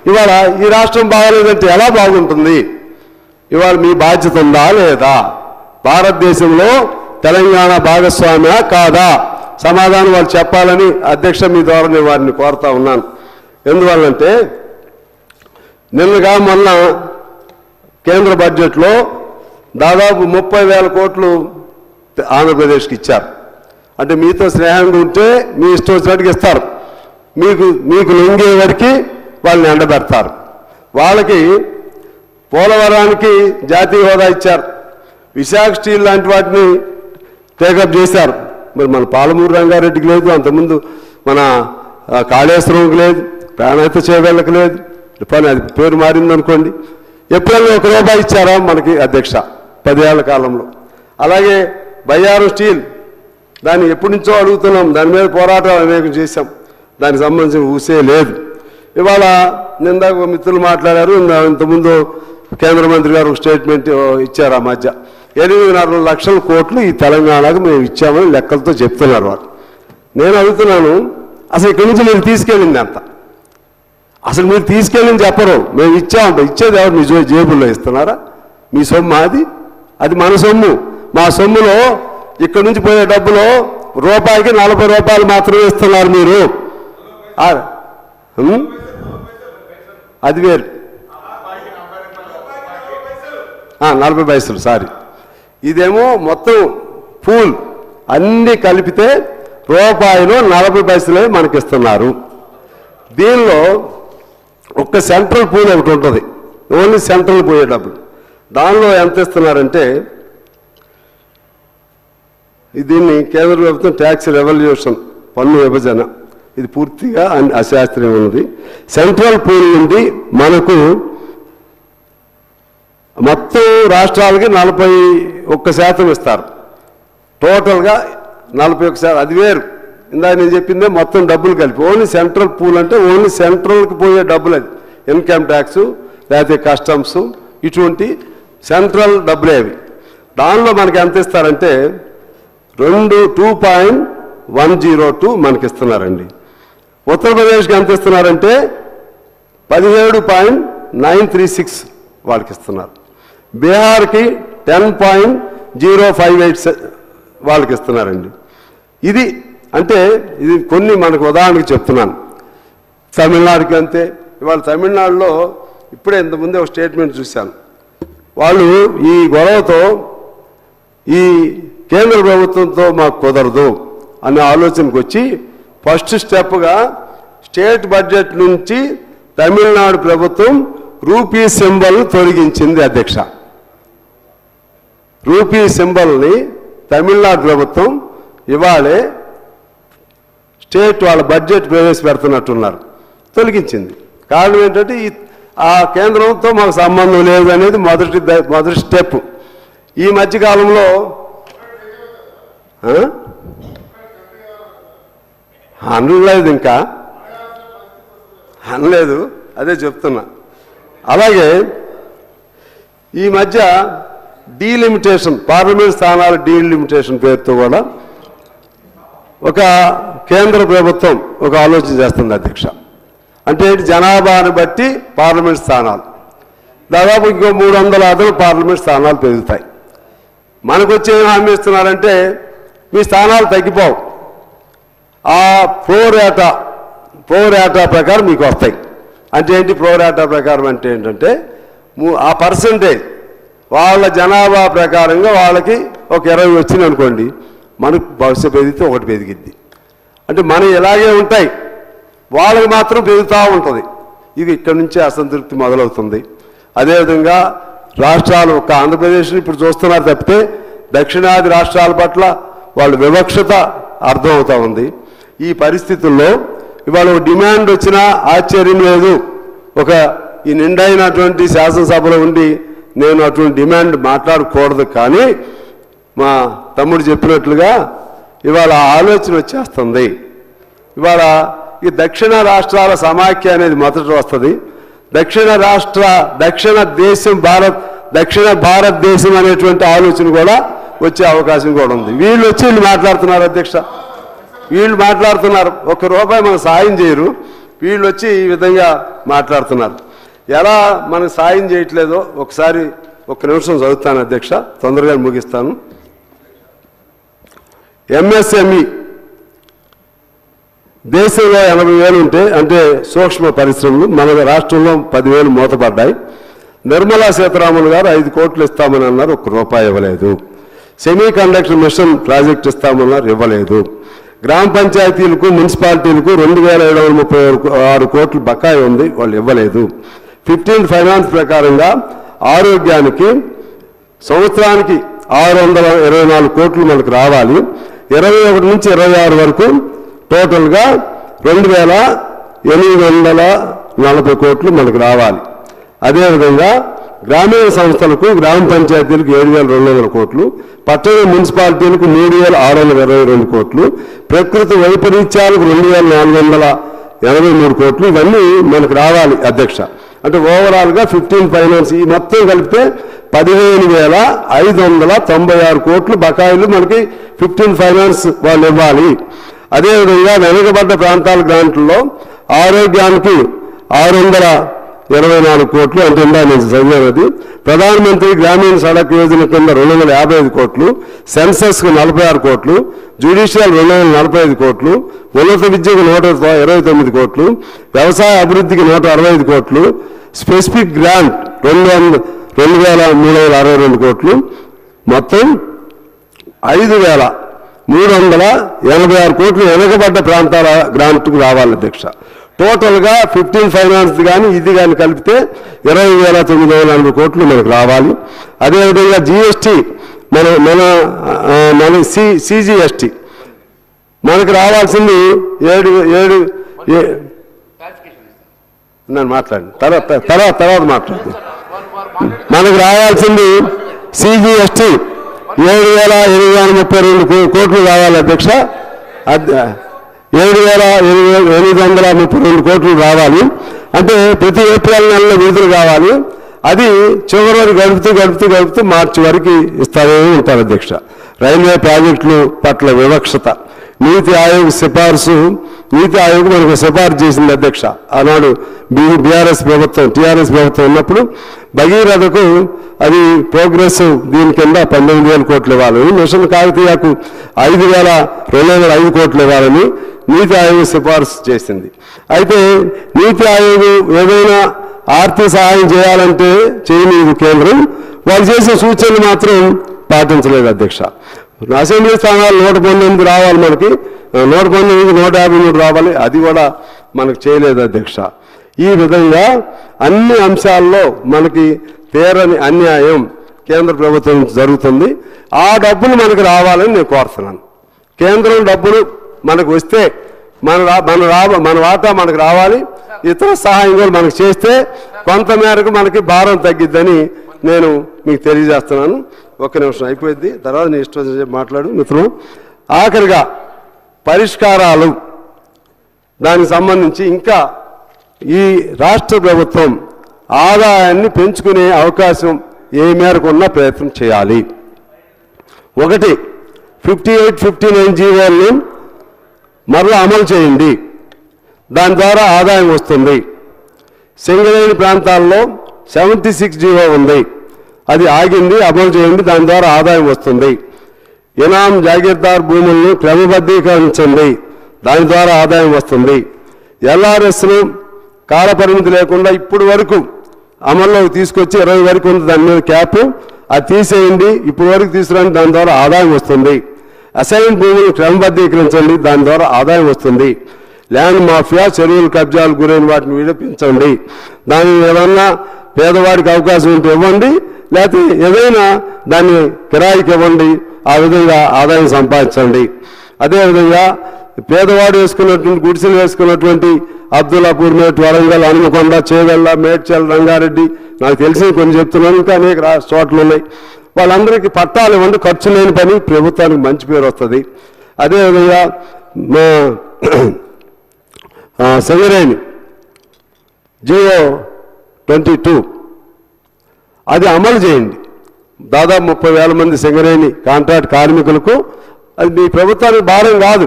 ఇవాళ ఈ రాష్ట్రం బాగలేదంటే ఎలా బాగుంటుంది? ఇవాళ మీ బాధ్యత ఉందా లేదా? భారతదేశంలో తెలంగాణ భాగస్వామ్య కాదా? సమాధానం వాళ్ళు చెప్పాలని అధ్యక్ష మీ ద్వారా నేను వారిని కోరుతా ఉన్నాను. ఎందువల్లంటే మొన్న కేంద్ర బడ్జెట్లో దాదాపు 30,000 కోట్లు ఆంధ్రప్రదేశ్కి ఇచ్చారు. అంటే మీతో స్నేహంగా ఉంటే మీ ఇష్టం వచ్చినట్టుగా ఇస్తారు, మీకు లొంగే వరకు వాళ్ళని ఎండబెడతారు. వాళ్ళకి పోలవరానికి జాతీయ హోదా ఇచ్చారు, విశాఖ స్టీల్ లాంటి వాటిని టేకప్ చేశారు. మరి మన పాలమూరు రంగారెడ్డికి లేదు, అంతకుముందు మన కాళేశ్వరంకి లేదు, ప్రాణాయిత చేవేళ్ళకి లేదు, అది పేరు మారిందనుకోండి. ఎప్పుడైనా ₹1 ఇచ్చారా మనకి అధ్యక్ష 10 ఏళ్ల కాలంలో? అలాగే బయ్యారం స్టీల్ దాన్ని ఎప్పటి నుంచో అడుగుతున్నాం, దాని మీద పోరాటం అనేకం చేశాం, దానికి సంబంధించిన ఊసే లేదు. ఇవాళ నిందాక మిత్రులు మాట్లాడారు, ఇంతకుముందు కేంద్ర మంత్రి గారు ఒక స్టేట్మెంట్ ఇచ్చారు. ఆ మధ్య 8.5 లక్షల కోట్లు ఈ తెలంగాణకు మేము ఇచ్చామని లెక్కలతో చెప్తున్నారు వాళ్ళు. నేను అడుగుతున్నాను, అసలు ఇక్కడి నుంచి మీరు తీసుకెళ్ళింది అంత? అసలు మీరు తీసుకెళ్ళింది చెప్పరు. మేము ఇచ్చామంట, ఇచ్చేది ఎవరు? మీ జేబుల్లో ఇస్తున్నారా? మీ సొమ్ము అది మన సొమ్ము. మా సొమ్ములో ఇక్కడి నుంచి పోయే డబ్బులో రూపాయికి ₹40 మాత్రమే ఇస్తున్నారు మీరు. అది వేరు, 40 పైసలు. సారీ, ఇదేమో మొత్తం పూల్ అన్నీ కలిపితే రూపాయిలో 40 పైసలే మనకిస్తున్నారు. దీనిలో ఒక్క సెంట్రల్ పూల్ ఒకటి ఉంటుంది, ఓన్లీ సెంట్రల్ పోయే డబ్బులు. దానిలో ఎంత ఇస్తున్నారంటే, దీన్ని కేంద్ర ప్రభుత్వం ట్యాక్స్ రెవల్యూషన్, పన్ను విభజన, ఇది పూర్తిగా అశాస్త్రీయం ఉన్నది. సెంట్రల్ పూల్ నుండి మనకు మొత్తం రాష్ట్రాలకి 41% ఇస్తారు, టోటల్గా 41%. అది వేరు, ఇందాక నేను చెప్పిందే మొత్తం డబ్బులు కలిపి. ఓన్లీ సెంట్రల్ పూల్ అంటే ఓన్లీ సెంట్రల్కి పోయే డబ్బులు, అది ఇన్కమ్ ట్యాక్స్ లేకపోతే కస్టమ్స్, ఇటువంటి సెంట్రల్ డబ్బులే అవి. దానిలో మనకి ఎంత ఇస్తారంటే 2.102 మనకి ఇస్తున్నారండి. ఉత్తరప్రదేశ్కి ఎంత ఇస్తున్నారంటే 17.936 వాళ్ళకి ఇస్తున్నారు. బీహార్కి 10.058 వాళ్ళకి ఇస్తున్నారండి. ఇది అంటే ఇది కొన్ని మనకు ఉదాహరణకి చెప్తున్నాను. తమిళనాడుకి అంతే. ఇవాళ తమిళనాడులో ఇప్పుడే ఇంతకుముందే ఒక స్టేట్మెంట్ చూశాను. వాళ్ళు ఈ గొడవతో ఈ కేంద్ర ప్రభుత్వంతో మాకు కుదరదు అనే ఆలోచనకు వచ్చి ఫస్ట్ స్టెప్గా స్టేట్ బడ్జెట్ నుంచి తమిళనాడు ప్రభుత్వం రూపీ సింబల్ తొలగించింది అధ్యక్ష. రూపీ సింబల్ని తమిళనాడు ప్రభుత్వం ఇవాళే స్టేట్ వాళ్ళ బడ్జెట్ ప్రవేశపెడుతున్నట్టున్నారు, తొలగించింది. కారణం ఏంటంటే ఆ కేంద్రంతో మాకు సంబంధం లేదు అనేది మొదటి స్టెప్. ఈ మధ్యకాలంలో అనలేదు, ఇంకా అనలేదు, అదే చెప్తున్నా. అలాగే ఈ మధ్య డీలిమిటేషన్, పార్లమెంట్ స్థానాల డీలిమిటేషన్ పేరుతో కూడా ఒక కేంద్ర ప్రభుత్వం ఒక ఆలోచన చేస్తుంది అధ్యక్ష. అంటే జనాభాను బట్టి పార్లమెంట్ స్థానాలు దాదాపు ఇంకో 300 అదనపు పార్లమెంట్ స్థానాలు పెరుగుతాయి. మనకు వచ్చి ఏం హామీ ఇస్తున్నారంటే మీ స్థానాలు తగ్గిపోవు, ఆ ప్రోరేటా ప్రకారం మీకు వస్తాయి. అంటే ఏంటి ప్రోరేటా ప్రకారం అంటే ఏంటంటే ఆ పర్సంటేజ్ వాళ్ళ జనాభా ప్రకారంగా వాళ్ళకి ఒక 20 వచ్చింది అనుకోండి, మనకు భవిష్యత్ పెరిగితే 1 పెరిగిద్ది. అంటే మనం ఇలాగే ఉంటాయి, వాళ్ళకి మాత్రం పెరుగుతూ ఉంటుంది. ఇది ఇక్కడి నుంచే అసంతృప్తి మొదలవుతుంది. అదేవిధంగా రాష్ట్రాలు ఒక ఆంధ్రప్రదేశ్ని ఇప్పుడు చూస్తున్నారు తప్పితే దక్షిణాది రాష్ట్రాల పట్ల వాళ్ళు వివక్షత అర్థమవుతూ ఉంది. ఈ పరిస్థితుల్లో ఇవాళ ఒక డిమాండ్ వచ్చినా ఆశ్చర్యం లేదు. ఈ నిండైనటువంటి శాసనసభలో ఉండి నేను అటువంటి డిమాండ్ మాట్లాడకూడదు, కానీ మా తమ్ముడు చెప్పినట్లుగా ఇవాళ ఆలోచన వచ్చేస్తుంది. ఇవాళ ఈ దక్షిణ రాష్ట్రాల సమాఖ్య అనేది మొదట వస్తుంది. దక్షిణ భారతదేశం అనేటువంటి ఆలోచన కూడా వచ్చే అవకాశం కూడా ఉంది. వీళ్ళు మాట్లాడుతున్నారు అధ్యక్ష, వీళ్ళు మాట్లాడుతున్నారు, ₹1 మనకు సాయం చేయరు, వీళ్ళు వచ్చి ఈ విధంగా మాట్లాడుతున్నారు. ఎలా మనకు సాయం చేయట్లేదో ఒకసారి 1 నిమిషం చదువుతాను అధ్యక్ష, తొందరగా ముగిస్తాను. ఎంఎస్ఎంఈ దేశంలో 80,000 ఉంటే, అంటే సూక్ష్మ పరిశ్రమలు మన రాష్ట్రంలో 10,000 మూతపడ్డాయి. నిర్మలా సీతారామన్ గారు 5 కోట్లు ఇస్తామని అన్నారు, ₹1 ఇవ్వలేదు. సెమీ కండక్టర్ మిషన్ ప్రాజెక్ట్ ఇస్తామన్నారు, ఇవ్వలేదు. గ్రామ పంచాయతీలకు మున్సిపాలిటీలకు 2,736 కోట్లు బకాయి ఉంది, వాళ్ళు ఇవ్వలేదు. 15th ఫైనాన్స్ ప్రకారంగా ఆరోగ్యానికి సంవత్సరానికి 624 కోట్లు మనకు రావాలి. 21 నుంచి 26 వరకు టోటల్గా 2,840 కోట్లు మనకు రావాలి. అదేవిధంగా గ్రామీణ సంస్థలకు గ్రామ పంచాయతీలకు 7,200 కోట్లు, పట్టణ మున్సిపాలిటీలకు 3,622 కోట్లు, ప్రకృతి వైపరీత్యాలకు 2,483 కోట్లు, ఇవన్నీ మనకు రావాలి అధ్యక్ష. అంటే ఓవరాల్గా 15 ఫైనాన్స్ ఈ మొత్తం కలిపితే 15,596 కోట్లు బకాయిలు మనకి 15 ఫైనాన్స్ వాళ్ళు ఇవ్వాలి. అదేవిధంగా వెనుకబడ్డ ప్రాంతాల గ్రాంట్లలో ఆరోగ్యానికి 624 కోట్లు, అంటే నేను చదివినది. ప్రధానమంత్రి గ్రామీణ సడక్ యోజన కింద 255 కోట్లు, సెన్సెస్కు 46 కోట్లు, జ్యుడిషియల్ 245 కోట్లు, ఉన్నత విద్యకు 129 కోట్లు, వ్యవసాయ అభివృద్ధికి 165 కోట్లు, స్పెసిఫిక్ గ్రాంట్ 2,362 కోట్లు, మొత్తం 5,386 కోట్లు వెనుకబడ్డ ప్రాంతాల గ్రాంట్కు రావాలి అధ్యక్ష. టోటల్గా 15 ఫైనాన్స్ కానీ ఇది కానీ కలిపితే 20,940 కోట్లు మనకు రావాలి. అదేవిధంగా జిఎస్టీ మన సిజిఎస్టీ మనకు రావాల్సింది 7 నన్ను మాట్లాడండి తర్వాత మాట్లాడండి. మనకు రావాల్సింది సిజిఎస్టీ 7,832 కోట్లు రావాలి అధ్యక్ష. 7,832 కోట్లు రావాలి. అంటే ప్రతి ఏప్రిల్ నెలలో విడుదల కావాలి. అది చివరి వరకు గడుపుతూ మార్చి వరకు ఇస్తానే ఉంటారు అధ్యక్ష. రైల్వే ప్రాజెక్టుల పట్ల వివక్షత, నీతి ఆయోగ్ సిఫార్సు, నీతి ఆయోగ్ మనకు సిఫార్సు చేసింది అధ్యక్ష. ఆనాడు టీఆర్ఎస్ ప్రభుత్వం ఉన్నప్పుడు భగీరథకు అది ప్రోగ్రెస్ దీని కింద 19,000 కోట్లు ఇవ్వాలని, మిషన్ కాకతీయకు 5,205 కోట్లు ఇవ్వాలని నీతి ఆయోగ్ సిఫార్సు చేసింది. అయితే నీతి ఆయోగ్ ఏదైనా ఆర్థిక సహాయం చేయాలంటే చేయలేదు కేంద్రం, వాళ్ళు చేసే సూచనలు మాత్రం పాటించలేదు అధ్యక్ష. అసెంబ్లీ స్థానాలు 119 రావాలి, మనకి 119, 153 రావాలి, అది కూడా మనకు చేయలేదు అధ్యక్ష. ఈ విధంగా అన్ని అంశాల్లో మనకి తీరని అన్యాయం కేంద్ర ప్రభుత్వం జరుగుతుంది. ఆ డబ్బులు మనకు రావాలని నేను కోరుతున్నాను. కేంద్రం డబ్బులు మనకు వస్తే మన వాటా మనకు రావాలి. ఇతర సహాయం కూడా మనకు చేస్తే కొంత మేరకు మనకి భారం తగ్గిద్దని నేను మీకు తెలియజేస్తున్నాను. ఒక్క నిమిషం అయిపోయింది, తర్వాత నేను ఇష్టం మాట్లాడు మిత్రులు. ఆఖరిగా పరిష్కారాలు దానికి సంబంధించి ఇంకా ఈ రాష్ట్ర ప్రభుత్వం ఆదాయాన్ని పెంచుకునే అవకాశం ఏ మేరకు ఉన్న ప్రయత్నం చేయాలి. ఒకటి 58, 59 జీవోల్ని మరలా అమలు చేయండి, దాని ద్వారా ఆదాయం వస్తుంది. సింగరేణి ప్రాంతాల్లో 76 జీవో ఉంది, అది ఆగింది, అమలు చేయండి, దాని ద్వారా ఆదాయం వస్తుంది. ఇనాం జాగీర్దార్ భూములను క్రమబద్ధీకరించండి, దాని ద్వారా ఆదాయం వస్తుంది. ఎల్ఆర్ఎస్ను కాలపరిమితి లేకుండా ఇప్పుడు వరకు అమల్లోకి తీసుకొచ్చి 20 వరకు ఉంది, దాని మీద క్యాప్, అది తీసేయండి, ఇప్పుడు వరకు తీసుకురండి, దాని ద్వారా ఆదాయం వస్తుంది. అసైన్ భూములు క్రమబద్ధీకరించండి, దాని ద్వారా ఆదాయం వస్తుంది. ల్యాండ్ మాఫియా, చెరువులు కబ్జాలు గురైన వాటిని విడిపించండి, దాన్ని ఏదన్నా పేదవాడికి అవకాశం ఉంటే ఇవ్వండి, లేకపోతే ఏదైనా దాన్ని కిరాయికి ఇవ్వండి, ఆ విధంగా ఆదాయం సంపాదించండి. అదేవిధంగా పేదవాడు వేసుకున్నటువంటి గుడిసెలు వేసుకున్నటువంటి అబ్దుల్లాపూర్, మేట్, వరంగల్, హనుమకొండ, చేవెళ్ళ, మేడ్చల్, రంగారెడ్డి, నాకు తెలిసి కొన్ని చెప్తున్నాను, ఇంకా అనేక చోట్ల ఉన్నాయి. వాళ్ళందరికీ పట్టాలు ఇవ్వండి, ఖర్చు లేని పని, ప్రభుత్వానికి మంచి పేరు వస్తుంది. అదేవిధంగా సింగరేణి జీవో 22 అది అమలు చేయండి. దాదాపు 30,000 మంది సింగరేణి కాంట్రాక్ట్ కార్మికులకు అది మీ ప్రభుత్వానికి భారం కాదు,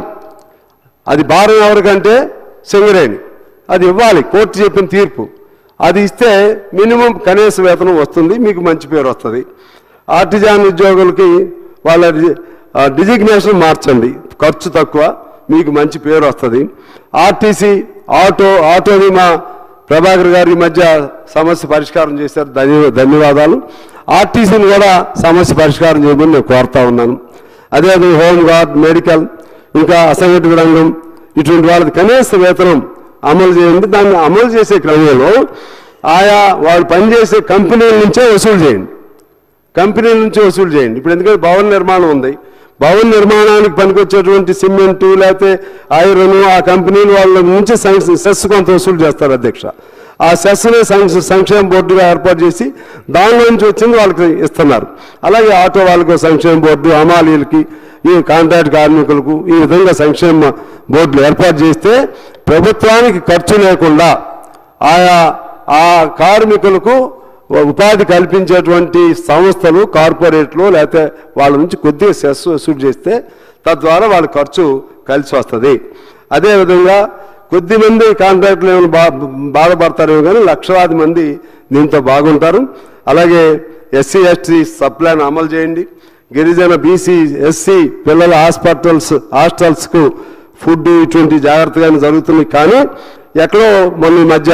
అది భారం ఎవరికంటే సింగరేణి, అది ఇవ్వాలి. కోర్టు చెప్పిన తీర్పు అది ఇస్తే మినిమం కనీస వేతనం వస్తుంది, మీకు మంచి పేరు వస్తుంది. ఆర్టిజాన్ ఉద్యోగులకి వాళ్ళ డిజిగ్నేషన్ మార్చండి, ఖర్చు తక్కువ, మీకు మంచి పేరు వస్తుంది. ఆర్టీసీ, ఆటో బీమా ప్రభాకర్ గారి మధ్య సమస్య పరిష్కారం చేశారు, ధన్యవాదాలు. ఆర్టీసీని కూడా సమస్య పరిష్కారం చేయమని నేను కోరుతా ఉన్నాను. అదేవిధంగా హోంగార్డ్, మెడికల్, ఇంకా అసంఘటిత రంగం ఇటువంటి వాళ్ళకి కనీస వేతనం అమలు చేయండి. దాన్ని అమలు చేసే క్రమంలో ఆయా వాళ్ళు పనిచేసే కంపెనీల నుంచే వసూలు చేయండి, ఇప్పుడు ఎందుకంటే భవన నిర్మాణం ఉంది, భవన నిర్మాణానికి పనికొచ్చేటువంటి సిమెంటు లేకపోతే ఐరన్ ఆ కంపెనీలు వాళ్ళ నుంచి సెస్ కొంత వసూలు చేస్తారు అధ్యక్ష. ఆ సెస్ని సంక్షేమ బోర్డుగా ఏర్పాటు చేసి దానిలో నుంచి వచ్చింది వాళ్ళకి ఇస్తున్నారు. అలాగే ఆటో వాళ్ళకు సంక్షేమ బోర్డు, హమాలీలకి, ఈ కాంట్రాక్ట్ కార్మికులకు ఈ విధంగా సంక్షేమ బోర్డులు ఏర్పాటు చేస్తే ప్రభుత్వానికి ఖర్చు లేకుండా ఆ కార్మికులకు ఉపాధి కల్పించేటువంటి సంస్థలు, కార్పొరేట్లు లేకపోతే వాళ్ళ నుంచి కొద్దిగా సెస్ వసూలు చేస్తే తద్వారా వాళ్ళ ఖర్చు కలిసి వస్తుంది. అదేవిధంగా కొద్దిమంది కాంట్రాక్టులు ఏమైనా బాధపడతారేమో కానీ లక్షలాది మంది దీంతో బాగుంటారు. అలాగే ఎస్సీ ఎస్టీ సప్లాన్ అమలు చేయండి. గిరిజన బీసీ ఎస్సీ పిల్లల హాస్టల్స్కు ఫుడ్ ఇటువంటి జాగ్రత్తగానే జరుగుతుంది. కానీ ఎక్కడో మొన్న మధ్య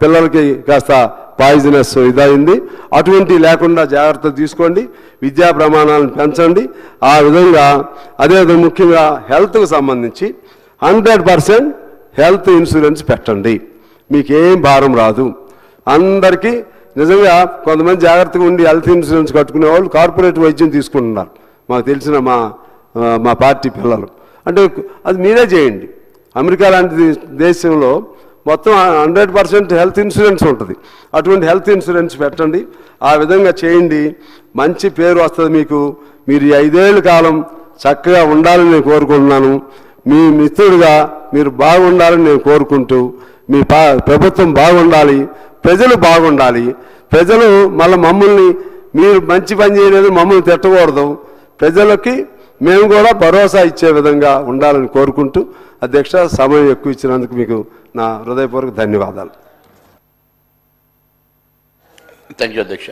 పిల్లలకి కాస్త పాయిజనస్ ఇదైంది. అటువంటి లేకుండా జాగ్రత్తలు తీసుకోండి. విద్యా ప్రమాణాలను పెంచండి. ఆ విధంగా అదేవిధంగా ముఖ్యంగా హెల్త్కు సంబంధించి 100% హెల్త్ ఇన్సూరెన్స్ పెట్టండి. మీకేం భారం రాదు. అందరికీ నిజంగా కొంతమంది జాగ్రత్తగా ఉండి హెల్త్ ఇన్సూరెన్స్ కట్టుకునే వాళ్ళు కార్పొరేట్ వైద్యం తీసుకుంటున్నారు. మాకు తెలిసిన మా పార్టీ పిల్లలు. అంటే అది మీరే చేయండి. అమెరికా లాంటి దేశంలో మొత్తం 100% హెల్త్ ఇన్సూరెన్స్ ఉంటుంది. అటువంటి హెల్త్ ఇన్సూరెన్స్ పెట్టండి. ఆ విధంగా చేయండి. మంచి పేరు వస్తుంది మీకు. మీరు ఈ 5 ఏళ్ళ కాలం చక్కగా ఉండాలని నేను కోరుకుంటున్నాను. మీ మిత్రుడిగా మీరు బాగుండాలని నేను కోరుకుంటూ, మీ ప్రభుత్వం బాగుండాలి, ప్రజలు బాగుండాలి. ప్రజలు మళ్ళీ మమ్మల్ని మీరు మంచి పని చేయలేదు మమ్మల్ని తిట్టకూడదు. ప్రజలకి మేము కూడా భరోసా ఇచ్చే విధంగా ఉండాలని కోరుకుంటూ, అధ్యక్ష సమయం ఎక్కువ ఇచ్చినందుకు మీకు నా హృదయపూర్వక ధన్యవాదాలు. థ్యాంక్ యూ అధ్యక్ష.